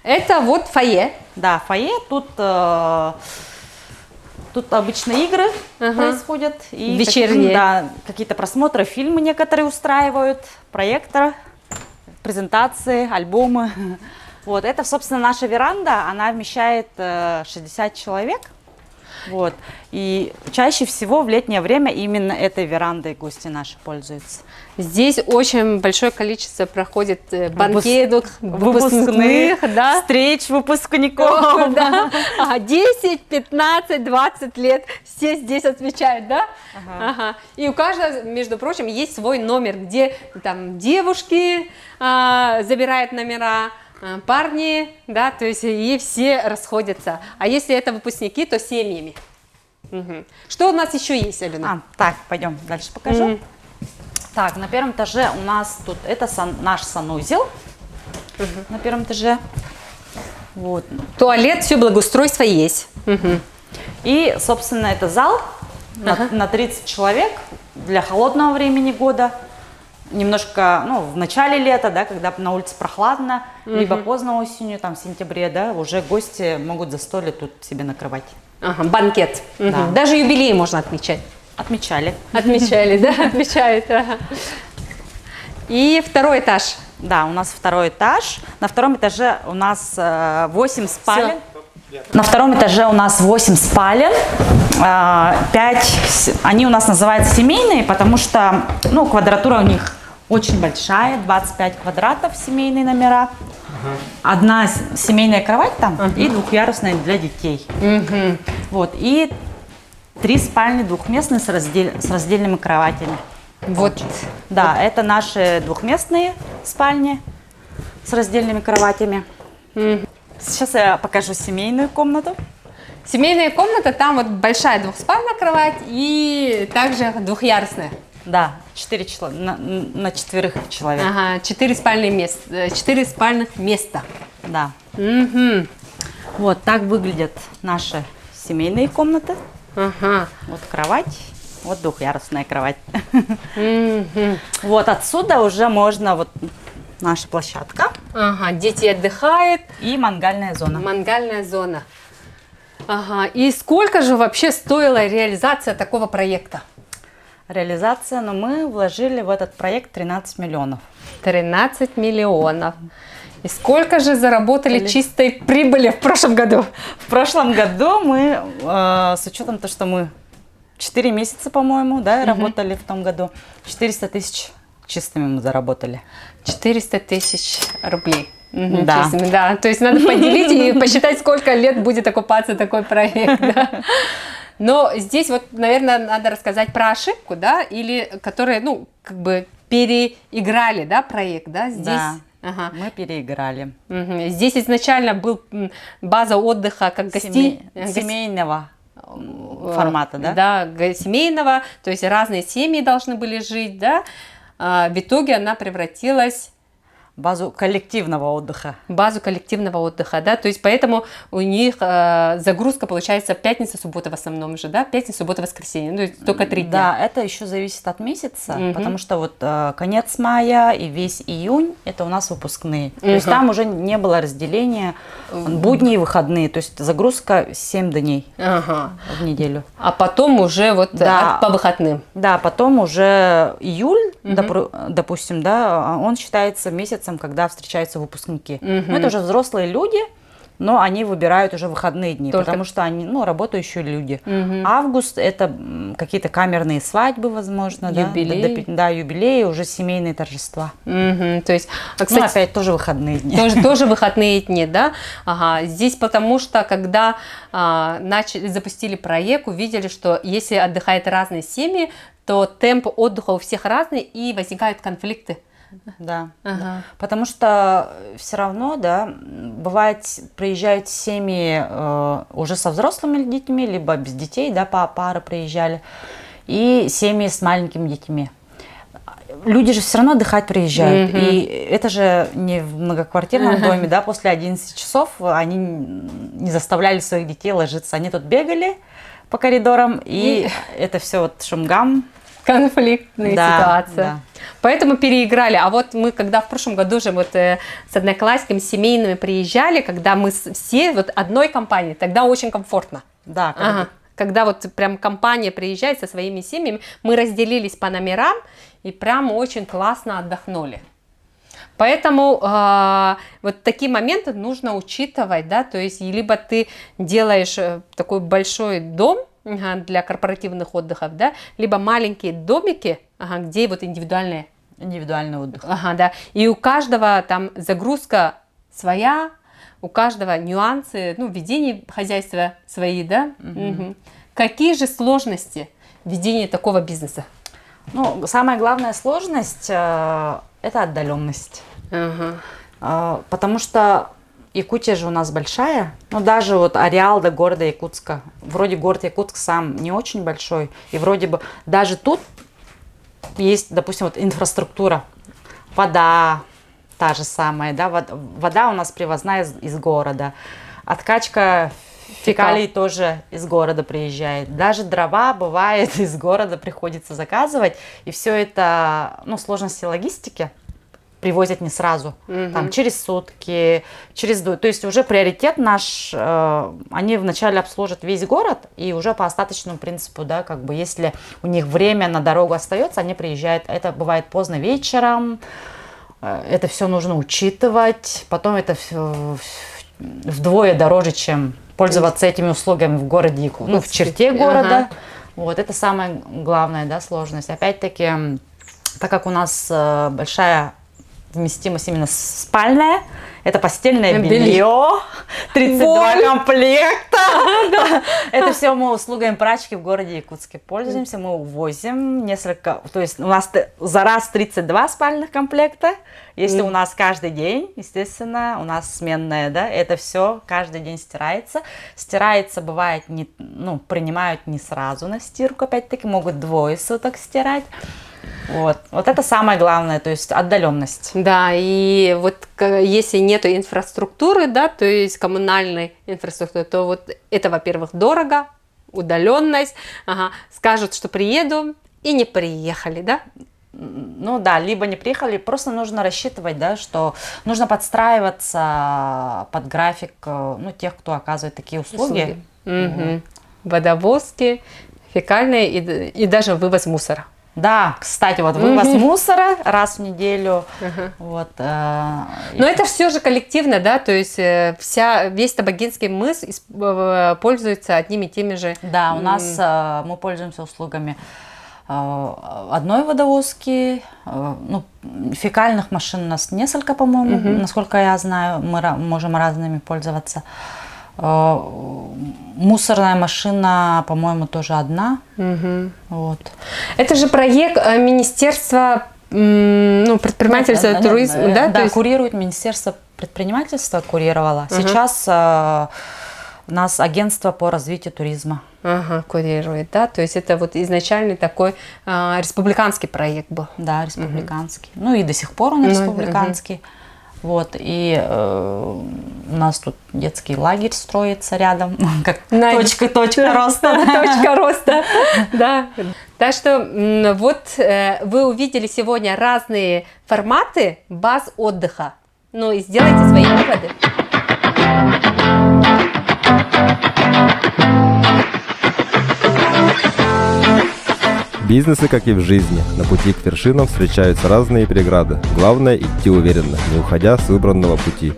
Это вот фойе. Да, фойе, тут обычно игры происходят. И Вечерние. какие-то просмотры, фильмы некоторые устраивают, проектор, презентации, альбомы. Вот, это, собственно, наша веранда, она вмещает 60 человек. Вот. И чаще всего в летнее время именно этой верандой гости наши пользуются. Здесь очень большое количество проходит банкетов, выпускных, да. Встреч выпускников. Да. 10, 15, 20 лет все здесь отмечают, да? Ага. И у каждого, между прочим, есть свой номер, где там девушки забирают номера, парни, да, то есть и все расходятся. А если это выпускники, то семьями. Что у нас еще есть, Алена? Так, пойдем дальше покажу. Так, на первом этаже у нас тут, это наш санузел на первом этаже. Вот. Туалет, все благоустройство есть. И, собственно, это зал на 30 человек для холодного времени года. Немножко, ну, в начале лета, да, когда на улице прохладно, либо поздно осенью, там, в сентябре, да, уже гости могут застолье тут себе накрывать. Ага, банкет. Да. Даже юбилей можно отмечать. Отмечали. Отмечали, да, отмечают. Ага. И второй этаж. Да, у нас второй этаж. На втором этаже у нас 8 спален. На втором этаже у нас 8 спален. 5, они у нас называются семейные, потому что, ну, квадратура у них очень большая, 25 квадратов, семейные номера. Одна семейная кровать там и двухъярусная для детей. Вот, и 3 спальни двухместные с раздельными кроватями. Вот. Да, это наши двухместные спальни с раздельными кроватями. Сейчас я покажу семейную комнату. Семейная комната, там вот большая двухспальная кровать и также двухъярусная. Да, 4 на 4 человек. Ага, 4 спальных места. Да. Вот так выглядят наши семейные комнаты. Ага. Вот кровать, вот двухъярусная кровать. Вот отсюда уже можно, вот наша площадка Ага, дети отдыхают. и мангальная зона. Мангальная зона. Ага, и сколько же вообще стоила реализация такого проекта? Реализация, но мы вложили в этот проект 13 миллионов. 13 миллионов. И сколько же заработали чистой прибыли в прошлом году? В прошлом году мы, с учетом того, что мы 4 месяца, по-моему, да, работали в том году, 400 тысяч чистыми мы заработали. 400 тысяч рублей. Да. Чистыми, да. То есть надо поделить и посчитать, сколько лет будет окупаться такой проект. Да? Но здесь вот, наверное, надо рассказать про ошибку, да, или которые, ну, как бы переиграли, да, проект, да, здесь. Да, Ага. мы переиграли. Здесь изначально был база отдыха как Семейного формата, да? Да, семейного, то есть разные семьи должны были жить, да. В итоге она превратилась базу коллективного отдыха. Базу коллективного отдыха, да, то есть поэтому у них загрузка получается пятница, суббота в основном же, да, пятница, суббота, воскресенье, ну, то есть только 3 дня. Да, это еще зависит от месяца, потому что вот конец мая и весь июнь это у нас выпускные. То есть там уже не было разделения будни и выходные, то есть загрузка 7 дней в неделю. А потом уже вот Да. по выходным. Да, потом уже июль, допустим, да, он считается месяцем, когда встречаются выпускники. Ну, это уже взрослые люди, но они выбирают уже выходные дни, Только- потому что они, ну, работающие люди. Август – это какие-то камерные свадьбы, возможно, Юбилей. да, юбилеи, уже семейные торжества. То есть, Ну, кстати, опять тоже выходные дни. тоже выходные дни, да? Ага. Здесь потому что, когда запустили проект, увидели, что если отдыхают разные семьи, то темп отдыха у всех разный и возникают конфликты. Да, Ага. да. Потому что все равно, да, бывает, приезжают семьи уже со взрослыми детьми, либо без детей, да, пары приезжали, и семьи с маленькими детьми. Люди же все равно отдыхать приезжают, и это же не в многоквартирном доме, да, после 11 часов они не заставляли своих детей ложиться, они тут бегали по коридорам, и это все вот шум-гам. Конфликтная Да, ситуация. да. Поэтому переиграли. А вот мы, когда в прошлом году же вот с одноклассниками семейными приезжали, когда мы все вот одной компании, тогда очень комфортно. Да, Ага. Когда вот прям компания приезжает со своими семьями, мы разделились по номерам и прям очень классно отдохнули. Поэтому вот такие моменты нужно учитывать, да, то есть либо ты делаешь такой большой дом для корпоративных отдыхов, да, либо маленькие домики, где вот индивидуальные. индивидуальный отдых. Ага, да. И у каждого там загрузка своя, у каждого нюансы, ну, ведение хозяйства свои, да. Мгм. Какие же сложности ведения такого бизнеса? Ну, самая главная сложность это отдаленность. Потому что Якутия же у нас большая, ну даже вот ареал до города Якутска. Вроде город Якутск сам не очень большой, и вроде бы даже тут есть, допустим, вот инфраструктура, вода та же самая, да, вода у нас привозная из города, откачка фекалий тоже из города приезжает, даже дрова бывает из города приходится заказывать, и все это, ну, сложности логистики. Привозят не сразу, там, через сутки, то есть уже приоритет наш, они вначале обслужат весь город, и уже по остаточному принципу, да, как бы, если у них время на дорогу остается, они приезжают, это бывает поздно вечером, это все нужно учитывать, потом это вдвое дороже, чем пользоваться этими услугами в городе, ну, в черте города, вот, это самая главная, да, сложность. Опять-таки, так как у нас большая вместимость именно спальная, это постельное белье, 32 комплекта. Это все мы услугами прачки в городе Якутске пользуемся, мы увозим несколько, то есть у нас за раз 32 спальных комплекта, если у нас каждый день, естественно, у нас сменная, да, это все каждый день стирается. Стирается, бывает, ну, принимают не сразу на стирку, опять-таки, могут 2 суток стирать. Вот это самое главное, то есть отдаленность. Да, и вот если нету инфраструктуры, да, то есть коммунальной инфраструктуры, то вот это, во-первых, дорого, удаленность, скажут, что приеду, и не приехали, да? Ну да, либо не приехали, просто нужно рассчитывать, да, что нужно подстраиваться под график, ну, тех, кто оказывает такие услуги. Водовозки, фекальные и даже вывоз мусора. Да, кстати, вот вывоз мусора раз в неделю. Вот, но это все же коллективно, да, то есть весь Табагинский мыс пользуется одними и теми же. Да, у нас мы пользуемся услугами одной водовозки, ну, фекальных машин у нас несколько, по-моему, насколько я знаю, мы можем разными пользоваться. Мусорная машина, по-моему, тоже одна. Вот. Это же проект Министерства предпринимательства, туризма, да? Да, курирует Министерство предпринимательства, курировало. Сейчас нас агентство по развитию туризма. Курирует, да? То есть это вот изначальный такой республиканский проект был. Да, республиканский. Ну и до сих пор он республиканский. Вот, и у нас тут детский лагерь строится рядом, как точка роста. Точка роста, да. Так что вот вы увидели сегодня разные форматы баз отдыха. Ну и сделайте свои выводы. Бизнесы, как и в жизни, на пути к вершинам встречаются разные преграды. Главное – идти уверенно, не уходя с выбранного пути.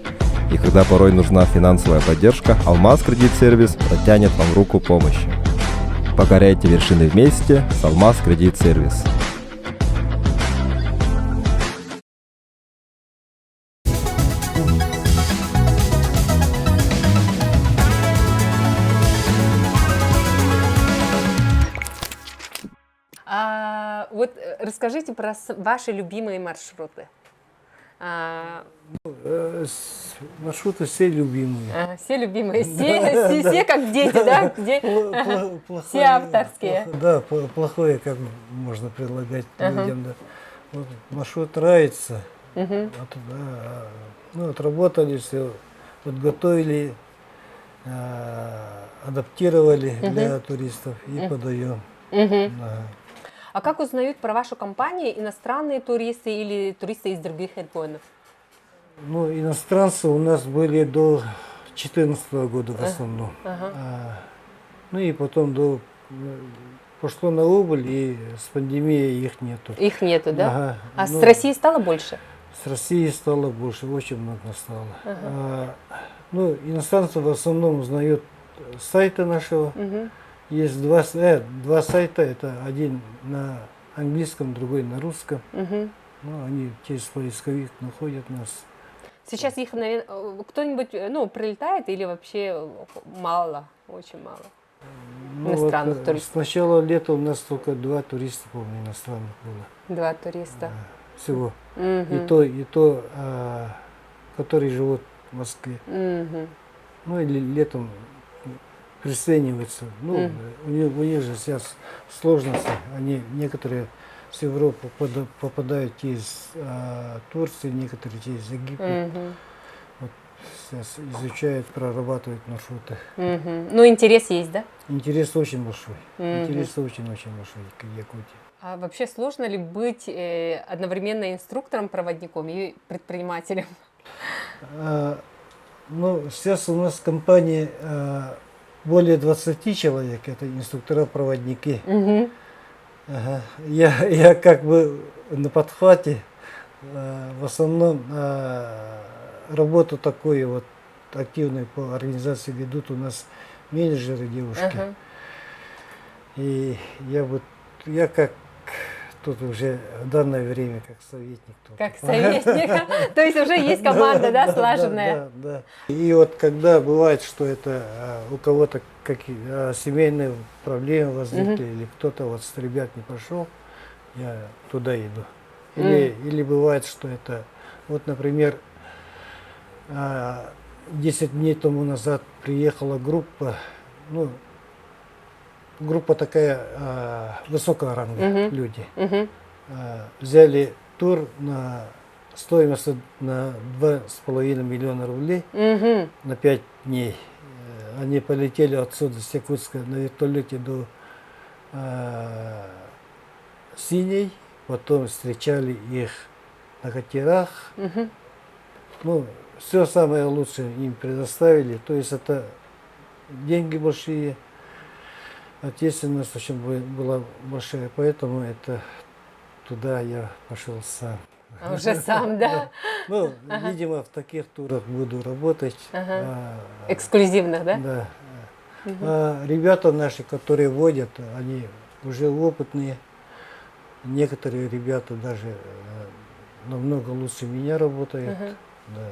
И когда порой нужна финансовая поддержка, Алмаз Кредит Сервис протянет вам руку помощи. Покоряйте вершины вместе с Алмаз Кредит Сервис. Вот расскажите про ваши любимые маршруты. Маршруты все любимые. Все любимые, все как дети, да? Все авторские. Да, плохое как можно предлагать людям. Да. Вот, маршрут нравится. Отработали все, подготовили, адаптировали для туристов и подаем. А как узнают про вашу компанию иностранные туристы или туристы из других регионов? Ну, иностранцы у нас были до 2014 года в основном. Ну и потом пошло на убыль, и с пандемией их нету. Их нету, да? С России стало больше? С России стало больше, очень много стало. Иностранцы в основном узнают с сайта нашего. Есть два сайта, это один на английском, другой на русском. Они через поисковик находят нас. Сейчас их, наверное, кто-нибудь прилетает или вообще мало, очень мало иностранных туристов? С начала лета у нас только 2 туриста, по-моему, иностранных было. 2 туриста. Всего. И то, которые живут в Москве. Ну или летом прицениваются. У них же сейчас сложности. Некоторые с Европы попадают через Турцию, некоторые через Египет. Вот сейчас изучают, прорабатывают маршруты. Ну, интерес есть, да? Интерес очень большой. Интерес очень-очень большой к Якутии. А вообще сложно ли быть одновременно инструктором-проводником и предпринимателем? Сейчас у нас в компании более 20 человек, это инструктора-проводники. Я как бы на подхвате, в основном работу такую вот активную по организации ведут у нас менеджеры, девушки. И я как тут уже в данное время как советник. Как советник? То есть уже есть команда, да, слаженная? Да. И вот когда бывает, что это у кого-то какие семейные проблемы возникли, или кто-то вот с ребят не пошел, я туда иду. Или бывает, что это, вот, например, 10 дней тому назад приехала группа, группа такая высокого ранга, люди. Взяли тур на стоимость на 2,5 миллиона рублей на 5 дней. Они полетели отсюда, с Якутска, на вертолете до Синей, потом встречали их на катерах. Все самое лучшее им предоставили. То есть это деньги большие, ответственность очень была большая, поэтому это туда я пошел сам. Уже сам, да? Видимо, в таких турах буду работать. Эксклюзивных, да? Да. Ребята наши, которые водят, они уже опытные. Некоторые ребята даже намного лучше меня работают. Да.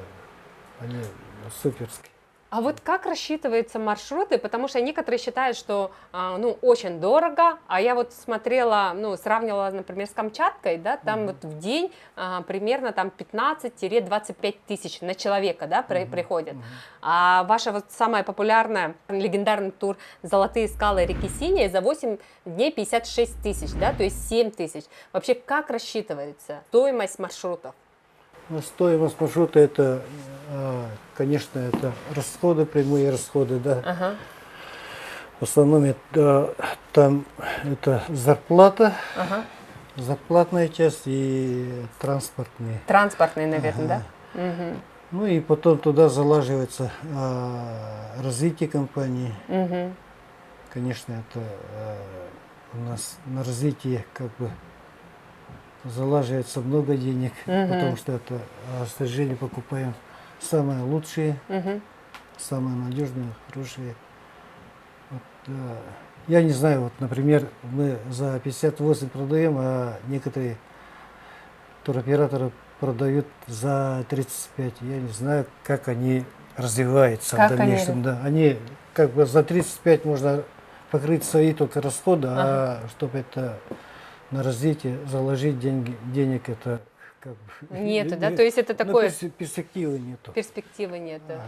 Они суперские. А вот как рассчитываются маршруты? Потому что некоторые считают, что очень дорого, а я вот смотрела, сравнивала, например, с Камчаткой, да, там вот в день примерно там 15-25 тысяч на человека, да, приходят. А ваша вот самая популярная, легендарный тур «Золотые скалы реки Синей» за 8 дней 56 тысяч, да, то есть 7 тысяч. Вообще как рассчитывается стоимость маршрутов? Ну, стоимость маршрута это, конечно, это расходы, прямые расходы, да. Ага. В основном это, там это зарплата, Ага. зарплатная часть и транспортные. Транспортные, наверное, да? Мгм. Ну и потом туда залаживается развитие компании. Мгм. Конечно, это у нас на развитие как бы залаживается много денег, потому что это снаряжение покупаем самые лучшие, Мгм. самые надежные, хорошие. Вот, я не знаю, вот, например, мы за 58 продаем, а некоторые туроператоры продают за 35. Я не знаю, как они развиваются Как в дальнейшем. Да. Они как бы за 35 можно покрыть свои только расходы, а чтобы это на развитие заложить денег это как бы Нету, да? То есть это ну, такое, перспективы нету. перспективы нет. Да.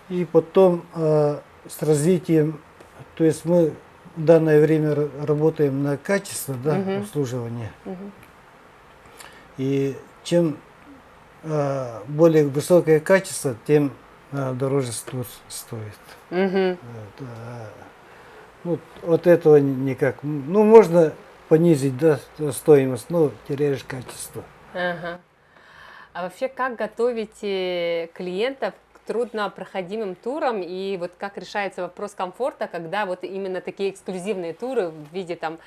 И потом с развитием, то есть мы в данное время работаем на качество, да, обслуживания. И чем более высокое качество, тем дороже стоит. Мгм. Ну, от этого никак. Ну, можно понизить, да, стоимость, но теряешь качество. Ага. А вообще, как готовите клиентов к труднопроходимым турам и вот как решается вопрос комфорта, когда вот именно такие эксклюзивные туры в виде там,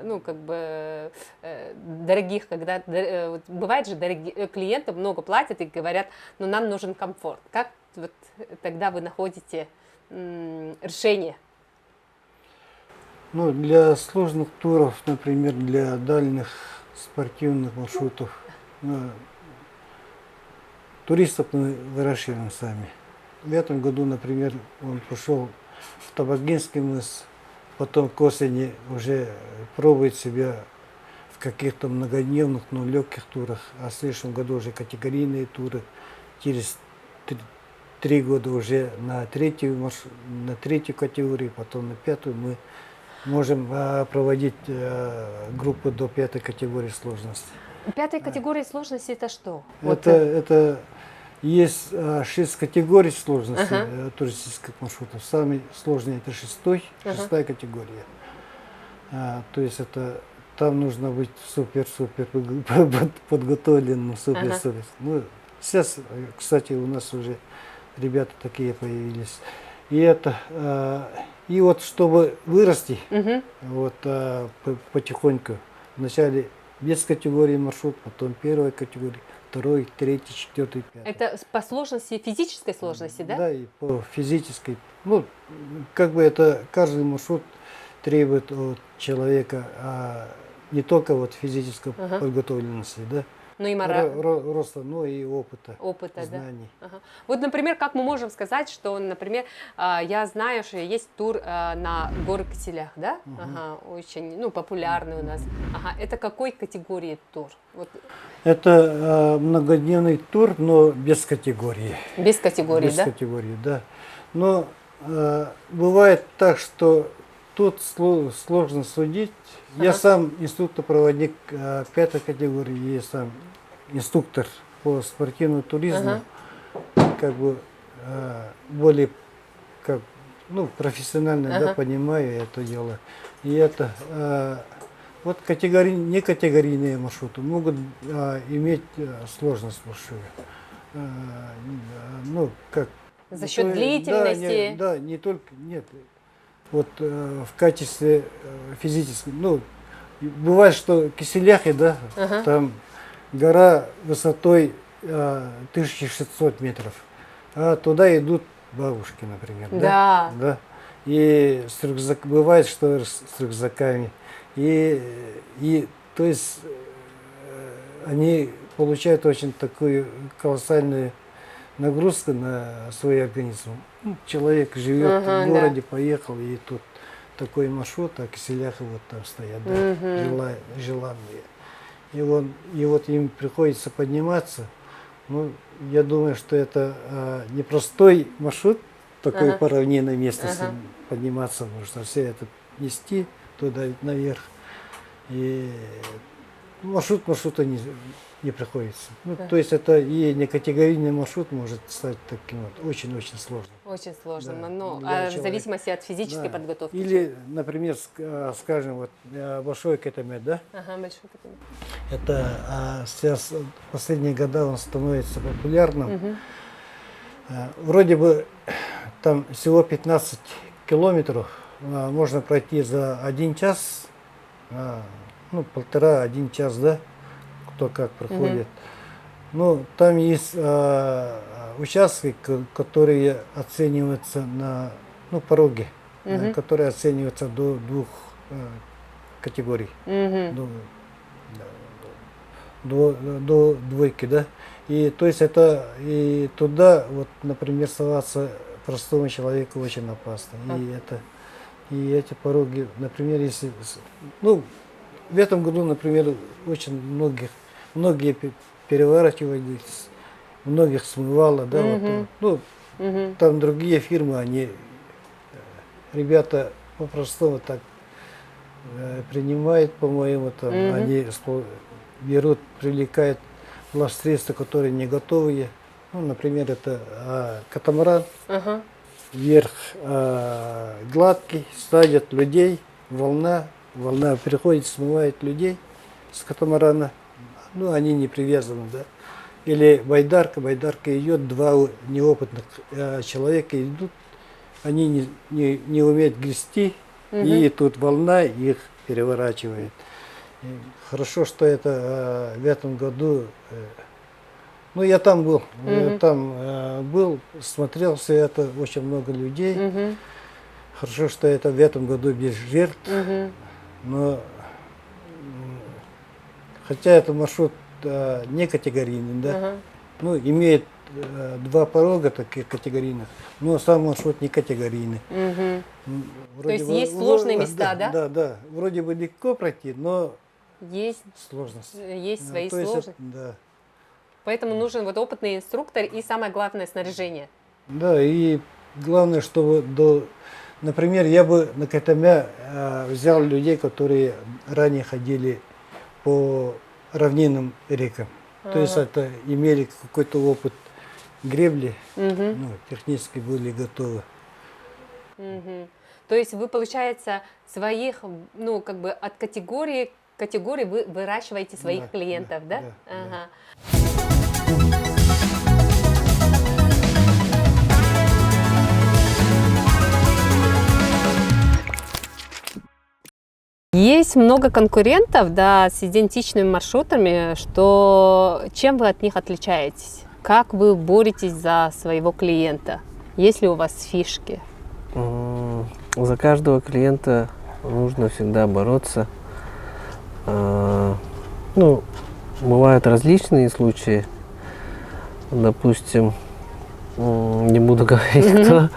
ну, как бы дорогих, когда вот бывает же клиенты много платят и говорят, ну, нам нужен комфорт. Как вот тогда вы находите решение? Ну, для сложных туров, например, для дальних спортивных маршрутов, туристов мы выращиваем сами. В этом году, например, он пошел в Табагинский мыс, потом к осени уже пробует себя в каких-то многодневных, но легких турах, а в следующем году уже категорийные туры. Через 3 года уже на третью категорию, потом на 5-ю мы можем проводить группы до 5-й категории сложности. 5-й категории сложности это что? Это есть 6 категорий сложности туристических маршрутов. Самый сложный это 6-я категория. То есть это там нужно быть супер-супер подготовленным, супер-супер. Ну, сейчас, кстати, у нас уже ребята такие появились. И вот чтобы вырасти, вот потихоньку, вначале без категории маршрут, потом 1-я категория, 2-й, 3-й, 4-й, 5-й. Это по сложности, физической сложности, да? Да, и по физической. Ну, как бы это каждый маршрут требует от человека не только вот физической подготовленности, да, Ну и роста, но и опыта, знаний. Да? Ага. Вот, например, как мы можем сказать, что, например, я знаю, что есть тур на горы Киселях, да? Ага, очень, ну, популярный у нас. Ага, это какой категории тур? Вот. Это многодневный тур, но без категории. Без категории, без да? Без категории, да. Но бывает так, что тут сложно судить. Я сам инструктор-проводник 5-й категории, я сам инструктор по спортивному туризму, как бы более как, ну, профессионально да, понимаю это дело. И это вот некатегорийные маршруты могут иметь сложность большую. Ну, как, За счет длительности? Да, не только, нет. Вот в качестве физическом, ну, бывает, что в Киселяхе, да, там гора высотой 1600 метров, а туда идут бабушки, например, Да. Да? И бывает, что с рюкзаками, и то есть они получают очень такую колоссальную нагрузку на свой организм. Ну, человек живет в городе, поехал, и тут такой маршрут, а Киселяхи вот там стоят, да, желанные. И вот им приходится подниматься. Ну, я думаю, что это непростой маршрут, такой по равнинной местности подниматься, потому что все это нести туда наверх. И маршрута не приходится. Ну, то есть это и не категорийный маршрут может стать таким вот очень-очень сложным. Очень сложно, Да, но для в человека. зависимости от физической Да. подготовки. Или, например, скажем, вот большой кетамет, да? Ага, большой катамет. Это сейчас в последние годы он становится популярным. Вроде бы там всего 15 километров можно пройти за 1 час, ну, 1,5-1 час, да, кто как проходит. Ну, там есть участки, которые оцениваются на, ну, пороги, которые оцениваются до 2 категорий. До 2, да. И то есть это и туда, вот, например, соваться простому человеку очень опасно. И эти пороги, например, если, ну, в этом году, например, очень многие переворачивались, многих смывало, да, вот, ну, там другие фирмы, они, ребята по-простому так принимают, по-моему, там, они берут, привлекают плавсредства, которые не готовые. Ну, например, это катамаран, вверх гладкий, садят людей, волна приходит, смывает людей с катамарана, ну, они не привязаны, да. Или байдарка идет, 2 неопытных человека идут, они не умеют грести, и тут волна их переворачивает. И хорошо, что это в этом году, ну, я там был, смотрел все это, очень много людей. Хорошо, что это в этом году без жертв, но хотя это маршрут не категорийный, да, ну, имеет 2 порога таких категорийных, но сам маршрут не категорийный. То есть есть сложные места, да? Да, вроде бы легко пройти, но Есть сложность. свои То есть сложности. да. Поэтому нужен вот опытный инструктор и самое главное снаряжение. Да, и главное, чтобы например, я бы на Кайтаме взял людей, которые ранее ходили по равнинным рекам. То есть это имели какой-то опыт гребли, ну, технически были готовы. То есть вы, получается, своих, ну, как бы от категории к категории вы выращиваете своих Да, клиентов, да? да, Ага. Есть много конкурентов, да, с идентичными маршрутами, чем вы от них отличаетесь? Как вы боретесь за своего клиента? Есть ли у вас фишки? За каждого клиента нужно всегда бороться. Ну, бывают различные случаи. Допустим, не буду говорить, кто,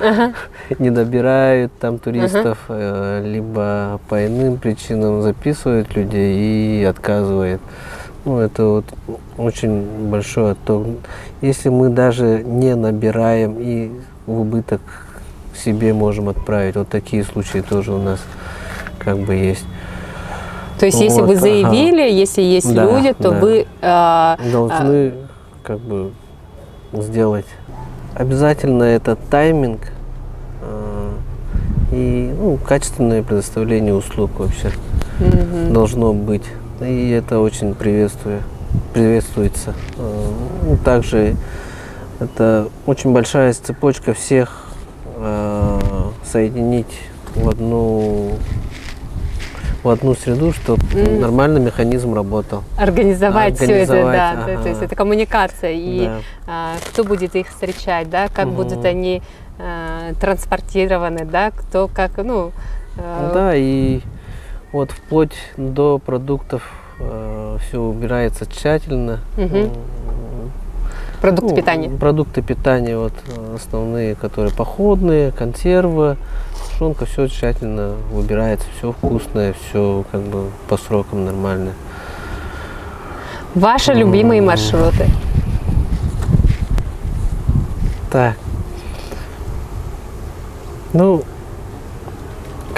не добирают там туристов, либо по иным причинам записывают людей и отказывают. Ну, это вот очень большой отток. Если мы даже не набираем и в убыток себе можем отправить, вот такие случаи тоже у нас как бы есть. То есть, если Вот, вы заявили, если есть Да, люди, то да. вы Должны как бы сделать. Обязательно это тайминг и, ну, качественное предоставление услуг вообще должно быть. И это очень приветствуется. Ну, также это очень большая цепочка всех соединить в одну среду, чтобы нормально механизм работал. организовать все это, да, ага. то есть это коммуникация, и Да. кто будет их встречать, да, как будут они транспортированы, да, кто как, ну... Да, и вот вплоть до продуктов все убирается тщательно. Продукты Ну, питания. Продукты питания вот основные, которые походные, консервы, тушенка, все тщательно выбирается, все вкусное, все как бы по срокам нормально. Ваши любимые маршруты. Так. Ну,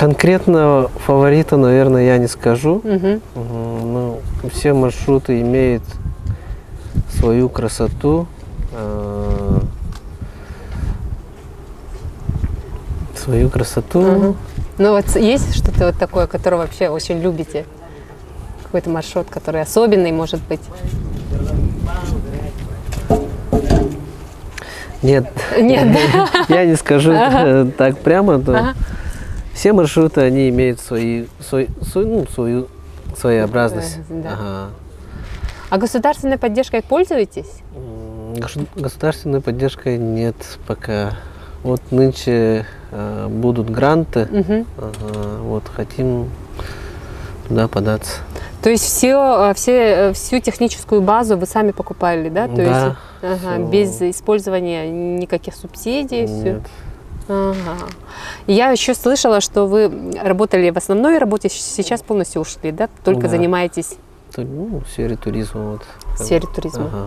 Конкретно фаворита, наверное, я не скажу. Мгм. Но все маршруты имеют свою красоту, свою красоту. Мгм. Ну вот есть что-то вот такое, которое вообще очень любите? Какой-то маршрут, который особенный, может быть? Нет, Нет, я не скажу так прямо. Но Ага. все маршруты, они имеют свою своеобразность. Да. Ага. А государственной поддержкой пользуетесь? Государственной поддержкой нет пока. Вот нынче будут гранты, Мгм. вот хотим туда податься. То есть всю техническую базу вы сами покупали, да? То Да, есть, ага, всё. без использования никаких субсидий. всё. Нет. Ага. И я еще слышала, что вы работали в основной работе, сейчас полностью ушли, да? Только Да. занимаетесь В сфере туризма. Вот. в сфере туризма. Ага.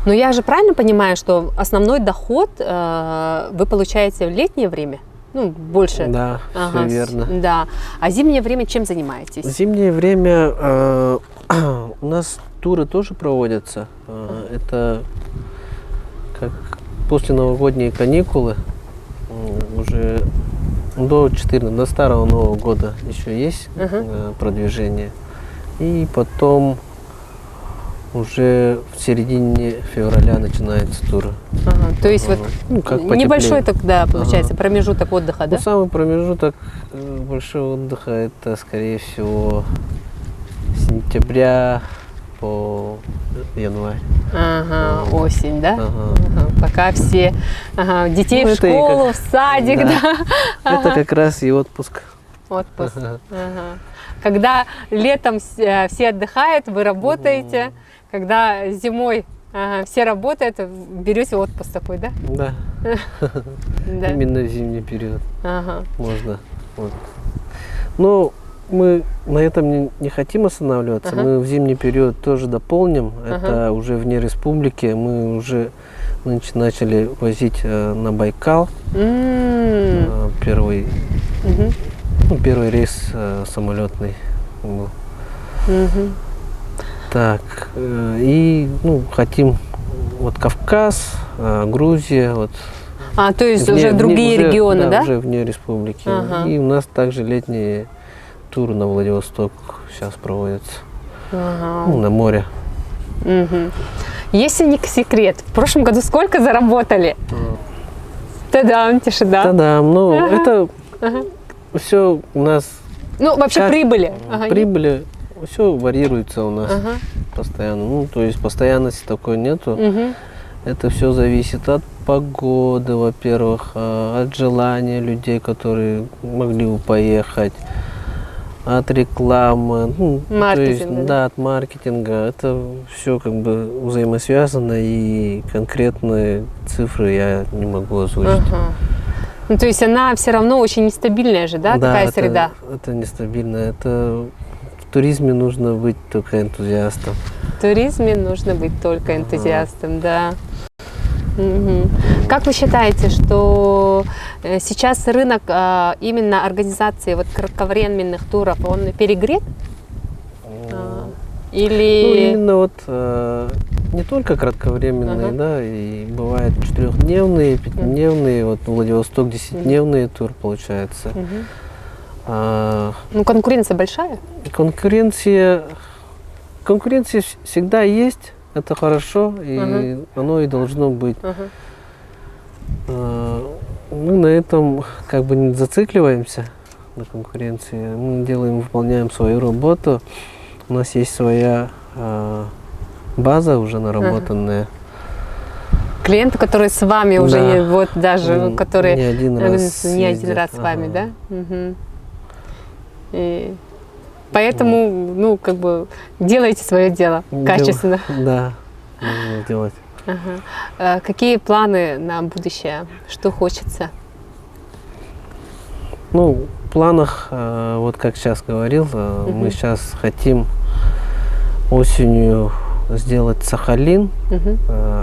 Но я же правильно понимаю, что основной доход вы получаете в летнее время? Ну, больше. Да, Ага, все верно. Да. А зимнее время чем занимаетесь? В зимнее время у нас туры тоже проводятся. Это как после новогодние каникулы, уже до старого Нового года еще есть продвижение. И потом уже в середине февраля начинаются туры. Ага, то есть вот Как небольшой потеплее. тогда получается промежуток отдыха, да? Ну, самый промежуток большого отдыха это, скорее всего, с сентября по январь. Ага, осень, да? Ага. Ага, пока все детей Ну, в это и школу, как- в садик, Да. да? Это как раз и отпуск. Отпуск. Ага. Когда летом все отдыхают, вы работаете, когда зимой все работают, берете отпуск такой, да? Да, Да. именно в зимний период Ага. можно. Вот. Но мы на этом не хотим останавливаться. Ага. Мы в зимний период тоже дополним. Это уже вне республики. Мы уже нынче начали возить на Байкал. Первый, Мгм. первый рейс самолетный был. Мгм. Так, и хотим вот Кавказ, Грузия, вот. То есть уже другие регионы, да? Уже вне республики. Ага. И у нас также летние туры на Владивосток сейчас проводятся. Ага. На море. Мгм. Если не секрет, в прошлом году сколько заработали? Та-дам, тишина. Да-да, это все у нас Ну, вообще Как? прибыли. Ага. прибыли, все варьируется у нас Ага. постоянно. То есть постоянности такой нету. Мгм. Это все зависит от погоды, во-первых, от желания людей, которые могли бы поехать, от рекламы, то есть, Маркетинга, да? да, от маркетинга. Это все как бы взаимосвязано, и конкретные цифры я не могу озвучить. Ага. Ну, то есть она все равно очень нестабильная же, да, такая среда? Это нестабильно. Это в туризме нужно быть только энтузиастом. В туризме нужно быть только энтузиастом, да. Мгм. Как вы считаете, что сейчас рынок именно организации вот кратковременных туров, он перегрет? Или... Именно вот не только кратковременные, да, и бывают 4-дневные, 5-дневные, вот Владивосток 10-дневный тур получается. А, Ну, конкуренция большая? конкуренция всегда есть, это хорошо, и оно и должно быть. Мы на этом как бы не зацикливаемся на конкуренции, мы выполняем свою работу, у нас есть своя база уже наработанная. Клиенты, которые с вами уже, Да. вот даже, которые не один раз не один ездят. раз с вами, Ага. да? Мгм. И поэтому, ну, как бы, делаете свое дело качественно. Да, нужно делать. Ага. Какие планы на будущее? Что хочется? В планах, вот как сейчас говорил, мы сейчас хотим осенью сделать Сахалин,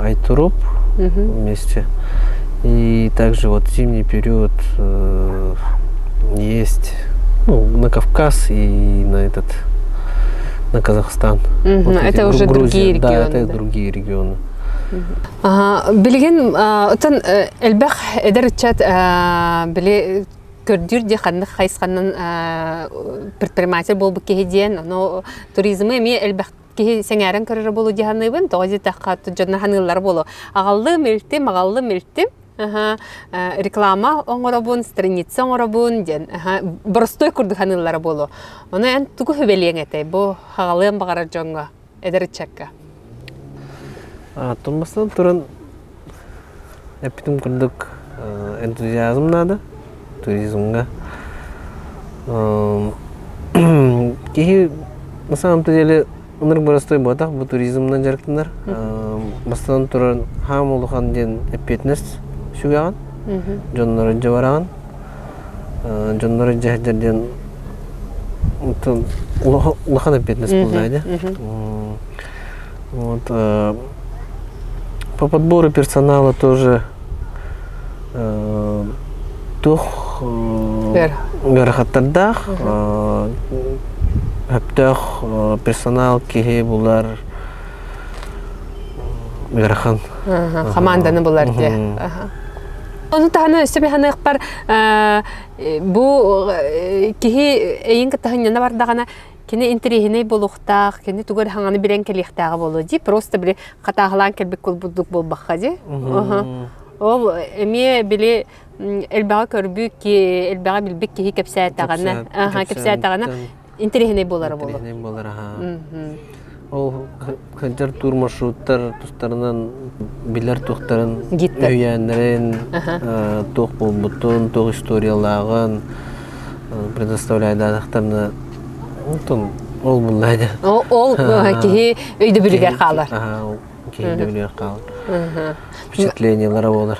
Айтуроп вместе. И также вот в зимний период есть ну, на Кавказ и на Казахстан. Мгм, Вот эти это уже другие Да, регионы, это да. другие регионы. Билген отан элбах эдерчат биле көрдүр де ханны хайсканнан предприниматель бол букеден, но туризмы эми элбах ки сеңәрен көрөр болу диханыбын, този тахат жонна ханылар болу. Агаллы милти реклама оңоробун, страница оңоробун ден. Боростой курду ханылар болу. Оны эн тугу хөбелең этэй, бу хагалым багара жонга эдерчакка. Тумастан туран эпитим курдук энтузиазм надо туризмга. Кихи на самом деле уныр боростой ботак бу туризмнан жарктындар. Бастан туран хам улухан ден эпетнес шугаган. Жоннору жабараган. Жоннору жахдерден улухан эпетнес булдайды. Вот, по подбору персонала тоже тух верхаттардах, персонал кихи булар верхан. Команданы булар де. Onu tahana üstüme hana ıkbar bu kihi eyin kıtahın var dağına kene interihine boluqtaq, kene tugar hangаны bilen kelixtağı bolu di, просто bile qatağılan kelbek kol bulduk bol baxa di. Ol emi bile elbağa körbük ki elbağa bilbek ki kepsayat tağına, kepsayat tağına interihine bolara bolu. Interihine bolara ha. Ол хәҗәр тур маршруттар тустарынан билер тухтарын өйәннәрен тух булбутун тух историяларын предоставляет дадактарны ол булайды. Ол кихи өйдө билгәр калар. Кихи билгәр калар. Впечатлениялары булар.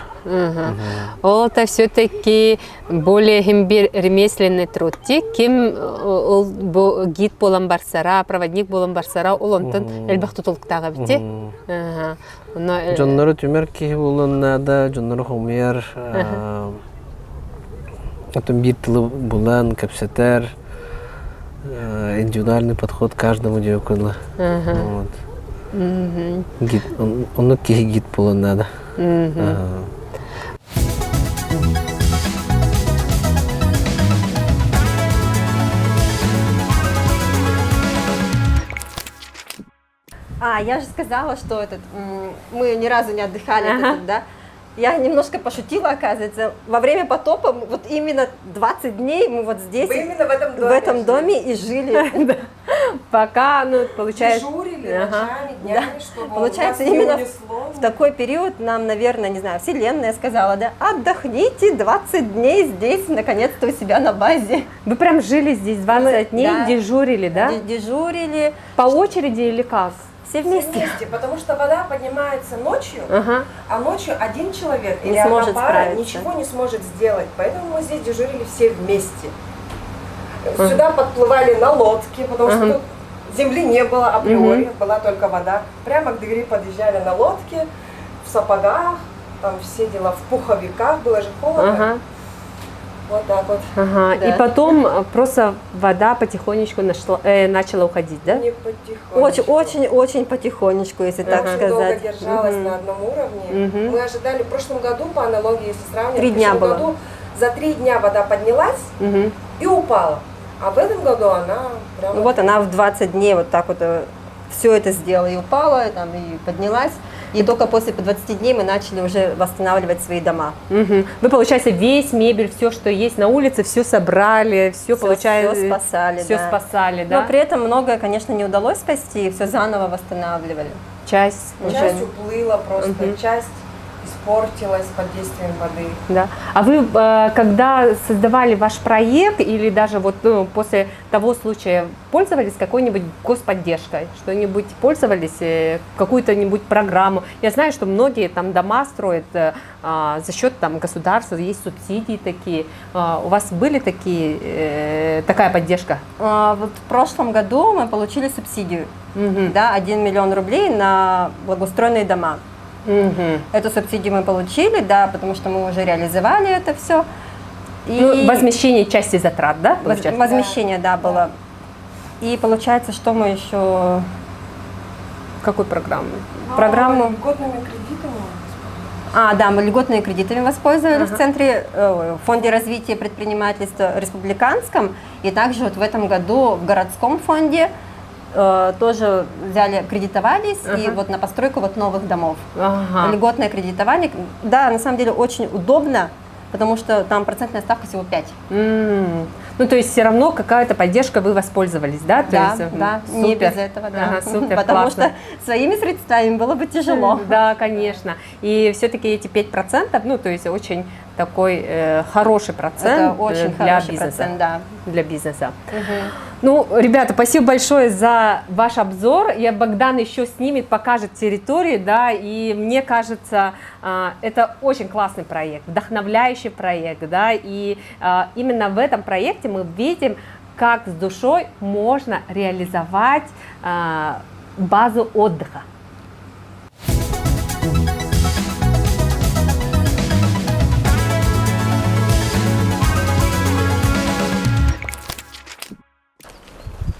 Ол та все-таки более ремесленный труд. Ким ол гид болан барсара, проводник болан барсара, ол онтан элбах тутулуктага бите. Жоннору түмер кихи болан нада, жоннору хомер, отын бир тылы булан, капсетер, индивидуальный подход к каждому девкудлы. Он кихи гид болан нада. Я же сказала, что мы ни разу не отдыхали тут, да? Я немножко пошутила, оказывается. Во время потопа, вот именно 20 дней мы вот здесь, именно в этом доме и жили. Пока, ну, получается... Дежурили ночами, днями, чтобы получается, нас не именно унесло. в такой период нам, наверное, не знаю, Вселенная сказала, да, отдохните 20 дней здесь, наконец-то у себя на базе. Вы прям жили здесь 20 дней, да. Дежурили, да? Дежурили. По очереди или как? Все вместе. Потому что вода поднимается ночью, а ночью один человек Не или одна сможет пара справиться. ничего не сможет сделать. Поэтому мы здесь дежурили все вместе. Сюда подплывали на лодке, потому что тут земли не было априори, была только вода. Прямо к двери подъезжали на лодке, в сапогах, там все дела, в пуховиках, было же холодно. Вот так вот. Да. И потом просто вода потихонечку начала уходить, да? Не потихонечку. Очень потихонечку, если так Долго сказать. держалась на одном уровне. Мы ожидали в прошлом году, по аналогии, если сравнивать, 3 дня в прошлом было. году за 3 дня вода поднялась и упала. А в этом году она прямо... Вот она в 20 дней вот так вот все это сделала и упала, там, и поднялась. И только после 20 дней мы начали уже восстанавливать свои дома. Вы, получается, весь мебель, все, что есть на улице, все собрали, все получается, все спасали, все да. спасали, да? Но при этом многое, конечно, не удалось спасти, все заново восстанавливали. Часть уплыла просто, часть испортилась под действием воды. Да. А вы, когда создавали ваш проект или даже вот после того случая, пользовались какой-нибудь господдержкой? Что-нибудь пользовались, какую-то-нибудь программу? Я знаю, что многие там дома строят за счет там государства, есть субсидии такие. У вас были такая поддержка? Вот в прошлом году мы получили субсидию, да, 1 миллион рублей на благоустроенные дома. Эту субсидию мы получили, да, потому что мы уже реализовали это все. Ну, возмещение части затрат, да? получается? Возмещение, да, было. И получается, что мы еще... Какую программу? Программу... Льготными кредитами. Да, мы льготными кредитами воспользовались в центре, в фонде развития предпринимательства республиканском, и также вот в этом году в городском фонде тоже взяли, кредитовались, и вот на постройку вот новых домов. Льготное кредитование, да, на самом деле очень удобно, потому что там процентная ставка всего 5. Ну, то есть все равно какая-то поддержка вы воспользовались, да? Да, То есть, да, супер. не без этого, да. Ага, супер, Потому классно. что своими средствами было бы тяжело. Да, конечно. И все-таки эти 5%, ну, то есть очень такой хороший процент Это очень для хороший бизнеса. процент, да. Для бизнеса. Ну, ребята, спасибо большое за ваш обзор. Я Богдан еще снимет, покажет территорию, да, и мне кажется, это очень классный проект, вдохновляющий проект, да, и именно в этом проекте мы видим, как с душой можно реализовать базу отдыха.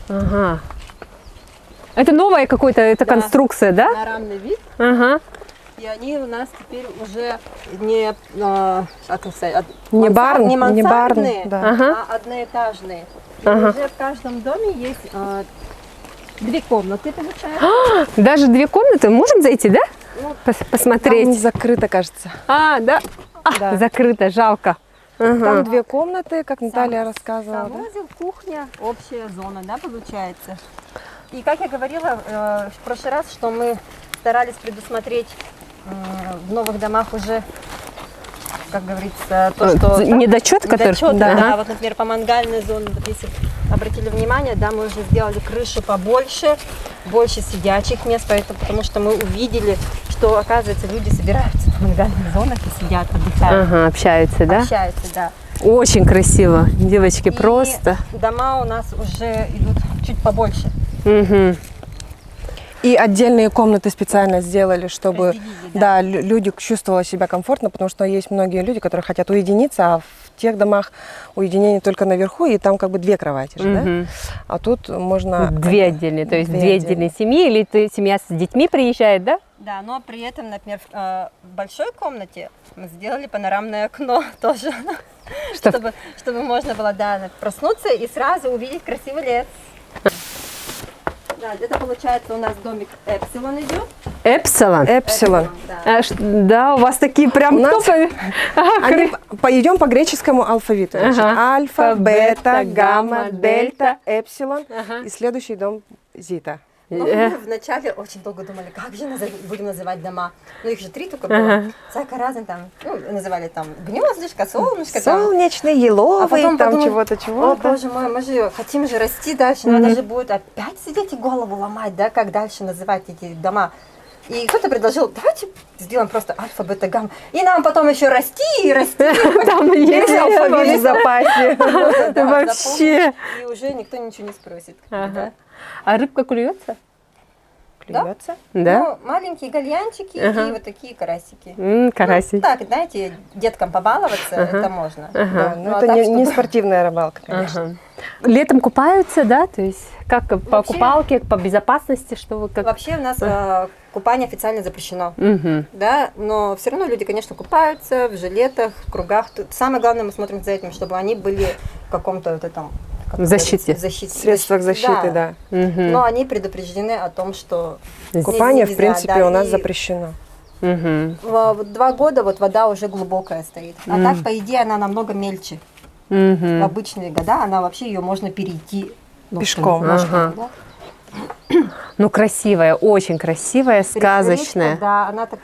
Ага. Это новая какая-то это Да. конструкция, да? Панорамный вид, Ага. и они у нас теперь уже не, как сказать, Не барн, не не барн, мансардные, да. Ага. а одноэтажные. И Ага. уже в каждом доме есть 2 комнаты, получается. Даже 2 комнаты. Можем зайти, да? Посмотреть. Там закрыто, кажется. Да? Да. Закрыто, жалко. Там 2 комнаты, как Наталья рассказывала. да? Санузел, кухня, общая зона, да, получается. И как я говорила в прошлый раз, что мы старались предусмотреть в новых домах уже, как говорится, то, что... Недочет, который... Недочеты, Да. да. Вот, например, по мангальной зоне, вот если обратили внимание, да, мы уже сделали крышу побольше, больше сидячих мест, поэтому, потому что мы увидели, что, оказывается, люди собираются в мангальных зонах и сидят, отдыхают, Ага, общаются, да? общаются, да. Очень красиво, девочки, И просто. дома у нас уже идут чуть побольше. Мгм. И отдельные комнаты специально сделали, чтобы Разделили, да. люди чувствовали себя комфортно, потому что есть многие люди, которые хотят уединиться, а в тех домах уединение только наверху, и там как бы 2 кровати же, Мгм. да? А тут можно... 2 отдельные, то есть 2 2 отдельные семьи, или ты, семья с детьми приезжает, да? Да, но при этом, например, в большой комнате мы сделали панорамное окно тоже, чтобы можно было, да, проснуться и сразу увидеть красивый лес. Да, это получается у нас домик Эпсилон идет. Эпсилон. Эпсилон. Да. Да, у вас такие прям... У нас- топы. Ага, Идем по греческому алфавиту. Значит, Ага. альфа, бета, гамма, дельта. дельта, эпсилон. Ага. И следующий дом зита. Ну, мы вначале очень долго думали, как же будем называть дома. Ну, их же 3 только было. Всяко разные там, ну, называли там гнездышко, солнышко. там. Солнечный, еловый, А потом там подумали, чего-то, О, чего-то. боже мой, мы же хотим же расти дальше, надо же будет опять сидеть и голову ломать, да, как дальше называть эти дома. И кто-то предложил, давайте сделаем просто альфа, бета, гамма. И нам потом еще расти и расти. Там есть Алфавит в запасе. Да, Вообще. запомнишь, и уже никто ничего не спросит. Ага. Да. А рыбка клюется? Клюется. Да? Ну, маленькие гальянчики Ага. и вот такие карасики. Карасик. Ну, так, знаете, деткам побаловаться, это можно. Да, Ну, но а это так, не чтобы- спортивная рыбалка, конечно. Ага. Летом купаются, да? То есть как по купалке, по безопасности, что вы как... Вообще у нас купание официально запрещено. Мгм. Да, но все равно люди, конечно, купаются в жилетах, в кругах. Тут самое главное, мы смотрим за этим, чтобы они были в каком-то вот этом... как В защите. говорится, защите. Средствах защиты, да. Мгм. Но они предупреждены о том, что... Купание, в нельзя, принципе, да, у нас и запрещено. Мгм. вот 2 года вот вода уже глубокая стоит. А так, по идее, она намного мельче. В Мгм. обычные года она вообще ее можно перейти ножками, Пешком. Ага. да. Ну, красивая, очень красивая, сказочная. Речка, да, она так,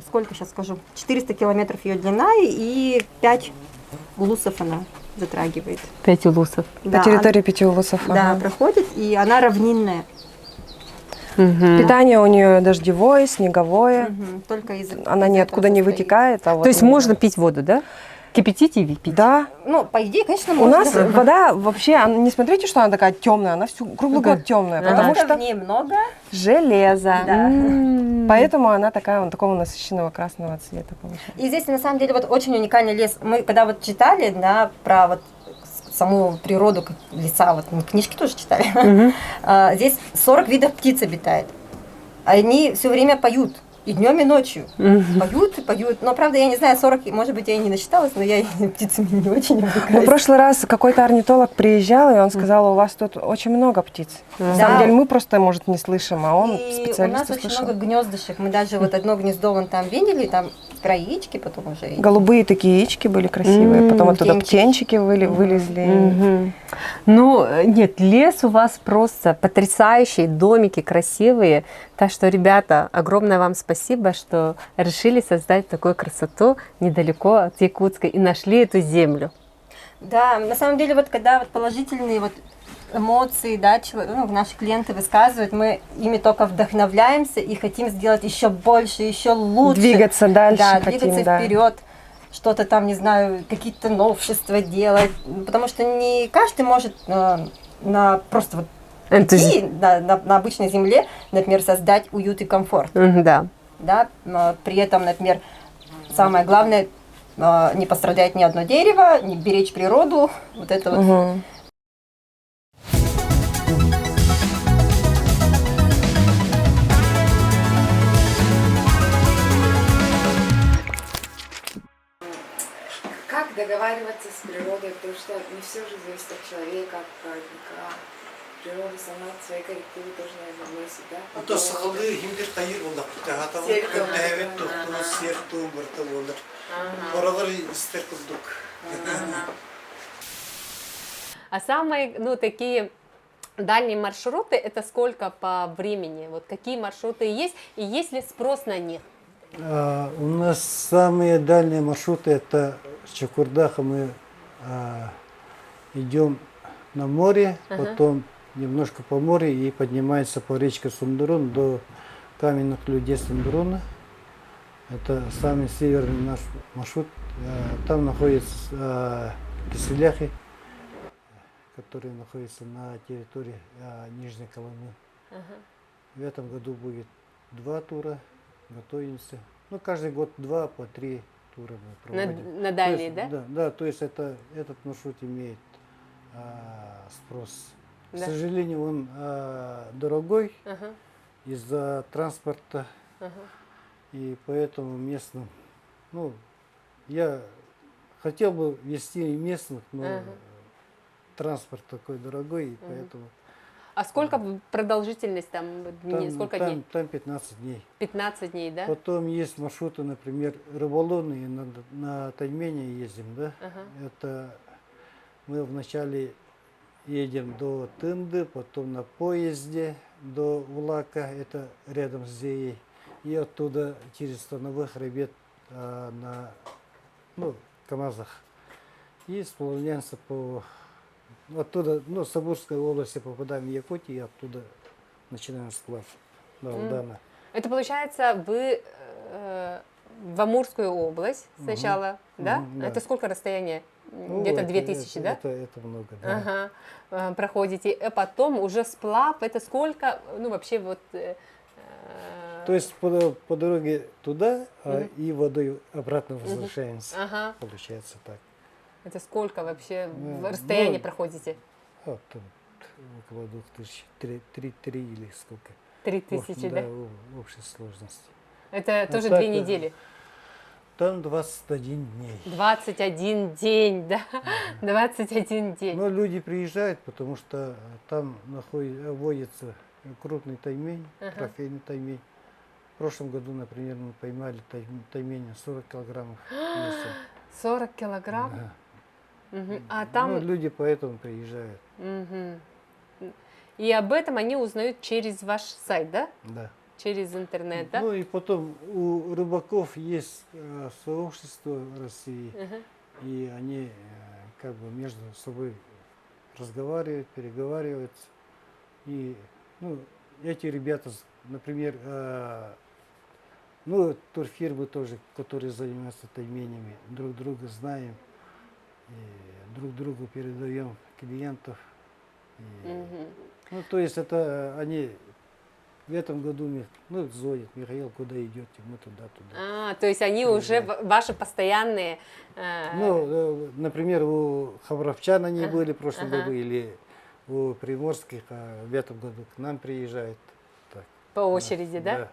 сколько сейчас скажу, 400 километров ее длина и 5 улусов она затрагивает. 5 улусов. По Да, территории 5 улусов. Да, ага. проходит, и она равнинная. Питание у нее дождевое, снеговое. Только из Она ниоткуда не вытекает. А вот То есть именно- можно пить воду, да? Кипятить и выпить. Да. Ну, по идее, конечно, У можно. нас вода вообще, не смотрите, что она такая темная, она всю круглый год темная, потому Потому что в ней много. железо. Да. Поэтому она такого насыщенного красного цвета получается. И здесь, на самом деле, вот очень уникальный лес. Мы когда вот читали, да, про вот саму природу леса, вот мы книжки тоже читали, здесь 40 видов птиц обитает. Они все время поют. И днем, и ночью. Поют и поют. Но, правда, я не знаю, 40, может быть, я и не насчиталась, но я птицами не очень увлекаюсь. Ну, в прошлый раз какой-то орнитолог приезжал, и он сказал, у вас тут очень много птиц. На самом деле мы просто, может, не слышим, а он И специалист у нас очень услышал. много гнездышек. Мы даже вот одно гнездо вон там видели, там про яички потом уже. Голубые такие яички были красивые, потом оттуда птенчики. птенчики вылезли. Ну, нет, лес у вас просто потрясающий, домики красивые. Так что, ребята, огромное вам спасибо, что решили создать такую красоту недалеко от Якутска и нашли эту землю. Да, на самом деле, вот когда вот положительные вот эмоции, да, наши клиенты высказывают, мы ими только вдохновляемся и хотим сделать еще больше, еще лучше. Двигаться дальше Да, хотим, двигаться да. вперед, что-то там, не знаю, какие-то новшества делать, потому что не каждый может на просто вот идти на обычной земле, например, создать уют и комфорт. Да. Да, при этом, например, самое главное не пострадать ни одно дерево, не беречь природу, вот это вот. Как договариваться с природой, потому что не все же зависит от человека, от праздника. Природа сама свои коррективы тоже, наверное, вносит, да? То сахалды химдер тайыр болдак тагатам көптәбет тохту сехту бырты болдыр. Баралар истер кылдык. А самые, ну, такие дальние маршруты, это сколько по времени? Вот какие маршруты есть и есть ли спрос на них? У нас самые дальние маршруты это с Чакурдаха мы идем на море, потом немножко по морю и поднимается по речке Сундурун до каменных людей Сундуруна. Это самый северный наш маршрут. Там находятся Киселяхи, которые находятся на территории Нижней Коломны. В этом году будет 2 тура, готовимся. Ну, каждый год 2 по 3 тура мы проводим. На дальние, то есть, да? Да, то есть этот маршрут имеет спрос. К Да. сожалению, он дорогой из-за транспорта, и поэтому местным, ну, я хотел бы везти и местных, но транспорт такой дорогой, и поэтому... А сколько продолжительность там, дней? Сколько дней? Там 15 дней. 15 дней, да? Потом есть маршруты, например, рыболовные, на Таймене ездим, да? Это мы вначале едем до Тынды, потом на поезде до Улака, это рядом с Зеей, и оттуда через Становых Хребет на КамАЗах. И сплавляемся по... Оттуда, с Сабурской области попадаем в Якутию, и оттуда начинаем сплав до Алдана. Это получается, вы в Амурскую область сначала, да? Да. Это сколько расстояние? Ну, Где-то это- 2000, да? Это много, да. Ага. Проходите, а потом уже сплав, это сколько, ну вообще вот... То есть по дороге туда и водой обратно возвращаемся. Ага. Получается так. Это сколько вообще Да, расстояние ну, проходите? Там около 2000, 3 или сколько. 3000, да? В общей сложности. Это А тоже так, 2 недели. Там 21 дней. 21 день, да? 21 день. Но люди приезжают, потому что там водится крупный таймень, трофейный таймень. В прошлом году, например, мы поймали таймень 40 килограммов весом. 40 килограмм? Да. Мгм. А там... Ну, люди поэтому приезжают. Мгм. И об этом они узнают через ваш сайт, да? Да. Через интернет, да? Ну и потом у рыбаков есть сообщество России, и они как бы между собой разговаривают, переговариваются. И эти ребята, например, Ну, турфирмы тоже, которые занимаются тайменями, друг друга знаем, и друг другу передаем клиентов. И, ну, то есть это они в этом году звонят: Михаил, куда идете? Мы туда. То есть они уже ваши постоянные... Ну, например, у хабаровчан они были в прошлом году, или у приморских, а в этом году к нам приезжают. Так. По очереди, да? Да.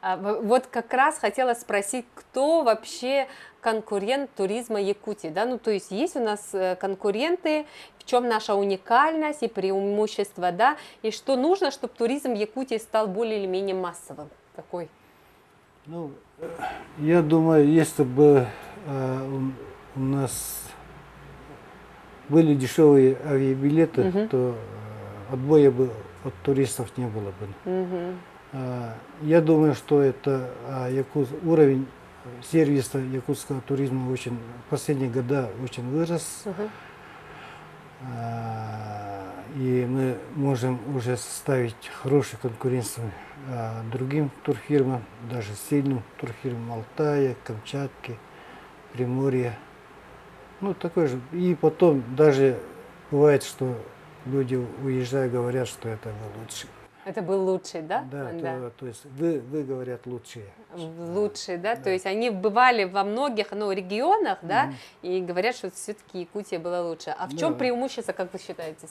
Ага. Вот как раз хотела спросить, кто вообще конкурент туризма Якутии, да? Ну, то есть есть у нас конкуренты, в чем наша уникальность и преимущество, да? И что нужно, чтобы туризм в Якутии стал более или менее массовым? Такой. Ну, я думаю, если бы у нас были дешевые авиабилеты, то отбоя бы от туристов не было бы. Я думаю, что это уровень сервиса якутского туризма в последние годы очень вырос. И мы можем уже составить хорошую конкуренцию другим турфирмам, даже сильным турфирмам Алтая, Камчатки, Приморья. Ну, такой же. И потом даже бывает, что люди, уезжая, говорят, что это был лучший. Это был лучший, да? Да, то есть вы говорят, лучшие. Лучшие, да? То есть они бывали во многих регионах, да, и говорят, что все-таки Якутия была лучше. А в чем преимущество, как вы считаете?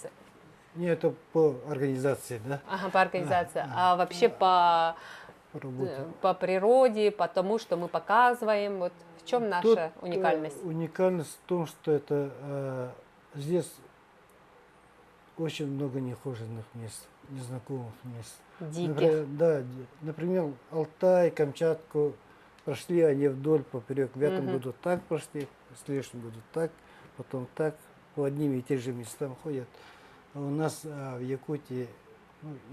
Нет, это по организации, да? Ага, по организации. А вообще по природе, по тому, что мы показываем, вот в чем наша уникальность? Уникальность в том, что это здесь очень много нехоженных мест, незнакомых мест. Диких. Например, Алтай, Камчатку прошли они вдоль, поперек. В этом году так прошли, в следующем году так, потом так, по одним и тем же местам ходят. А у нас в Якутии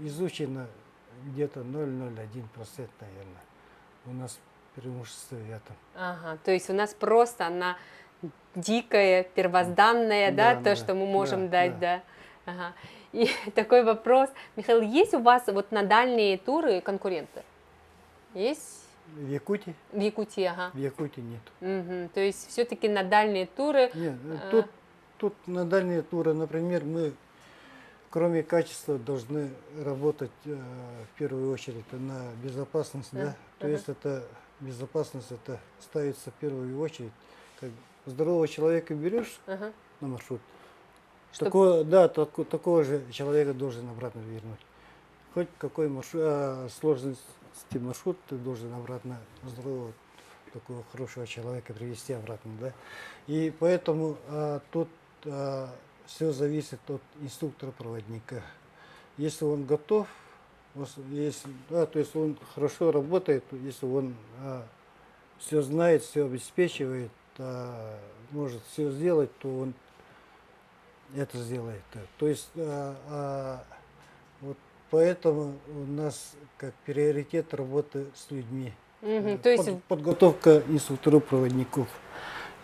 изучено где-то 0,01%, наверное. У нас преимущество в этом. Ага, то есть у нас просто она дикая, первозданная, да, то, что мы можем дать, да. Ага. И такой вопрос, Михаил, есть у вас вот на дальние туры конкуренты? Есть? В Якутии? В Якутии, ага. В Якутии нет. То есть все-таки на дальние туры... Нет, тут на дальние туры, например, мы, кроме качества, должны работать в первую очередь на безопасность, да? То есть это безопасность, это ставится в первую очередь. Как здорового человека берешь на маршрут, такого же человека должен обратно вернуть. Хоть какой сложности маршрут, ты должен обратно здорового, такого хорошего человека привести обратно, да. И поэтому тут все зависит от инструктора-проводника. Если он готов, то есть он хорошо работает, если он все знает, все обеспечивает, может все сделать, то он это сделает. То есть вот поэтому у нас как приоритет работы с людьми. То есть... Подготовка инструкторов-проводников.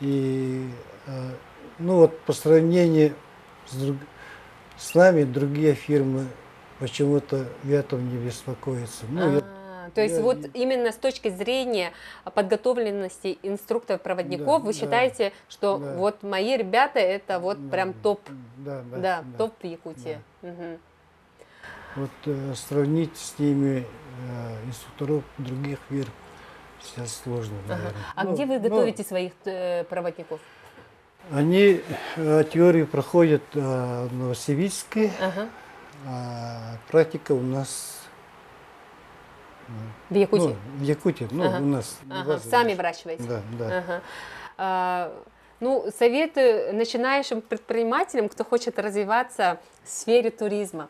И вот по сравнению с нами другие фирмы почему-то в этом не беспокоятся. То есть вот именно с точки зрения подготовленности инструкторов-проводников вы считаете, что вот мои ребята это вот прям топ, топ в Якутии. Вот сравнить с ними инструкторов других фирм сейчас сложно, наверное. А где вы готовите своих проводников? Они теорию проходят в Новосибирске, а практика у нас в Якутии. В Якутии, у нас. Сами выращиваете? Да. Советы начинающим предпринимателям, кто хочет развиваться в сфере туризма.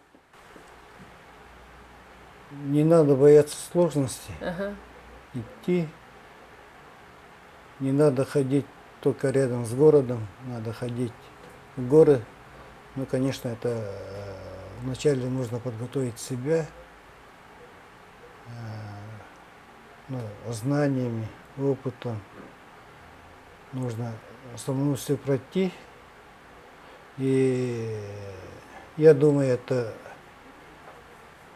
Не надо бояться сложностей. Идти. Не надо ходить только рядом с городом, надо ходить в горы. Ну, конечно, это вначале нужно подготовить себя знаниями, опытом. Нужно самому все пройти. И я думаю, это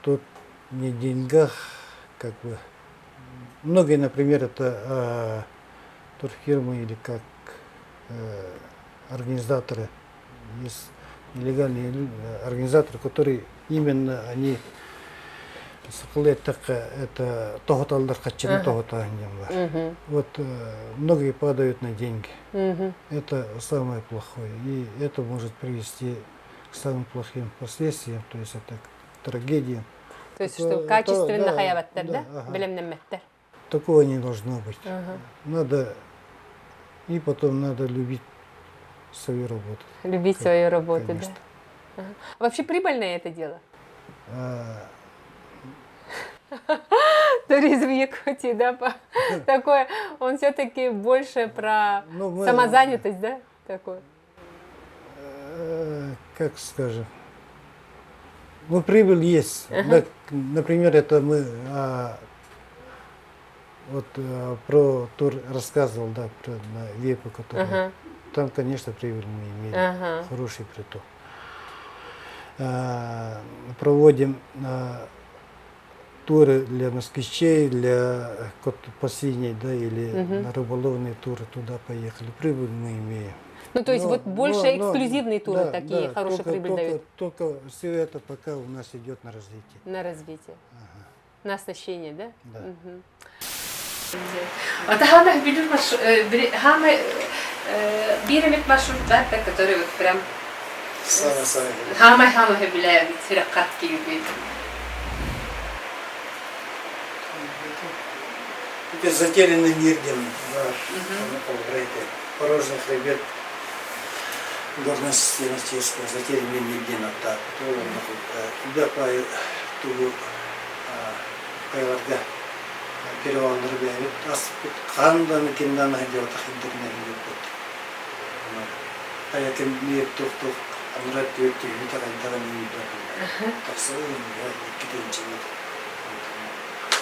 тут не в деньгах, многие, например, это турфирмы или как организаторы, есть нелегальные организаторы, которые именно они это тоготалдар качаны тоготааньям. Вот многие падают на деньги. Это самое плохое. И это может привести к самым плохим последствиям, то есть это к трагедиям. То есть, что качественно да, хаябаттар, да? ага. Белемнемметтер. Такого не должно быть. Надо, и потом надо любить свою работу. Любить свою работу, Конечно. да. Вообще прибыльное это дело? Туризм в Якутии, да? Такое, он все-таки больше про самозанятость, да? Такой. Как скажем, ну, прибыль есть. Да, например, это мы про тур рассказывал, да, про на Вепу, который. Там, конечно, прибыль мы имели, хороший приток. Проводим туры для москвичей, для посиней, да, или на рыболовные туры туда поехали. Прибыль мы имеем. Ну, то есть вот больше эксклюзивные туры да, такие хорошие прибыль дают. Только все это пока у нас идет на развитие. На развитие. На оснащение, да? Да. Биренек маршрутlar, которые вот прям Самое. хамай бile фиракат gibi. Это затерянный мир, да, порожный хребет, горная система чешская, затерянный мир, так, туда по тулу кайларга перевалдырды, қандай мекеннен ходил, тахиддерне ходил. Аякин мир тух, амрат төтті, витарандара мир, тақсылы, кетенчі.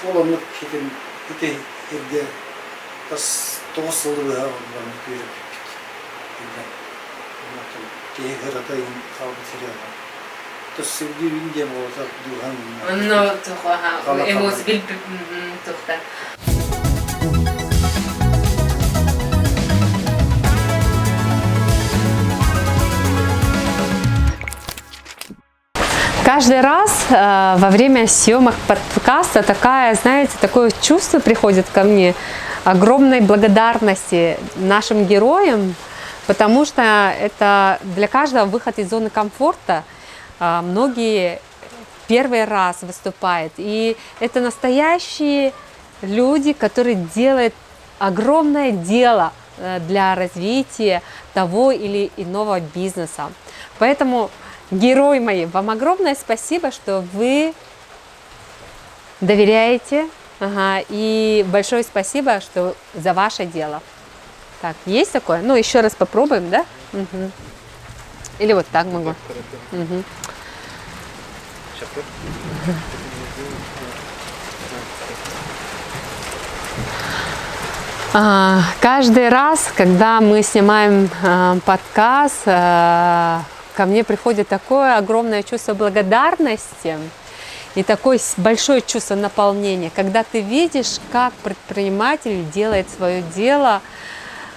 Оламны кетен, ите ерде, тас тоғысылы да, оларны көріп кетті. Кейгір атайын қалды сериалға. Тас sevdiği Индия болса, дуған. Ну, туха, эмоции бил тухта. Каждый раз во время съемок подкаста такое чувство приходит ко мне огромной благодарности нашим героям, потому что это для каждого выход из зоны комфорта. Многие первый раз выступают, и это настоящие люди, которые делают огромное дело для развития того или иного бизнеса. Поэтому, герои мои, вам огромное спасибо, что вы доверяете, и большое спасибо, что за ваше дело. Так, есть такое? Ну, еще раз попробуем, да? Угу. Или вот так могу. Угу. Каждый раз, когда мы снимаем подкаст, ко мне приходит такое огромное чувство благодарности и такое большое чувство наполнения, когда ты видишь, как предприниматель делает свое дело.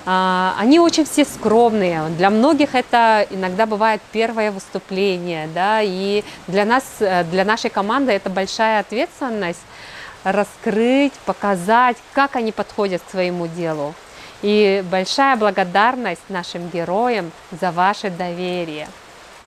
Они очень все скромные. Для многих это иногда бывает первое выступление, да, и для нас, для нашей команды это большая ответственность раскрыть, показать, как они подходят к своему делу. И большая благодарность нашим героям за ваше доверие.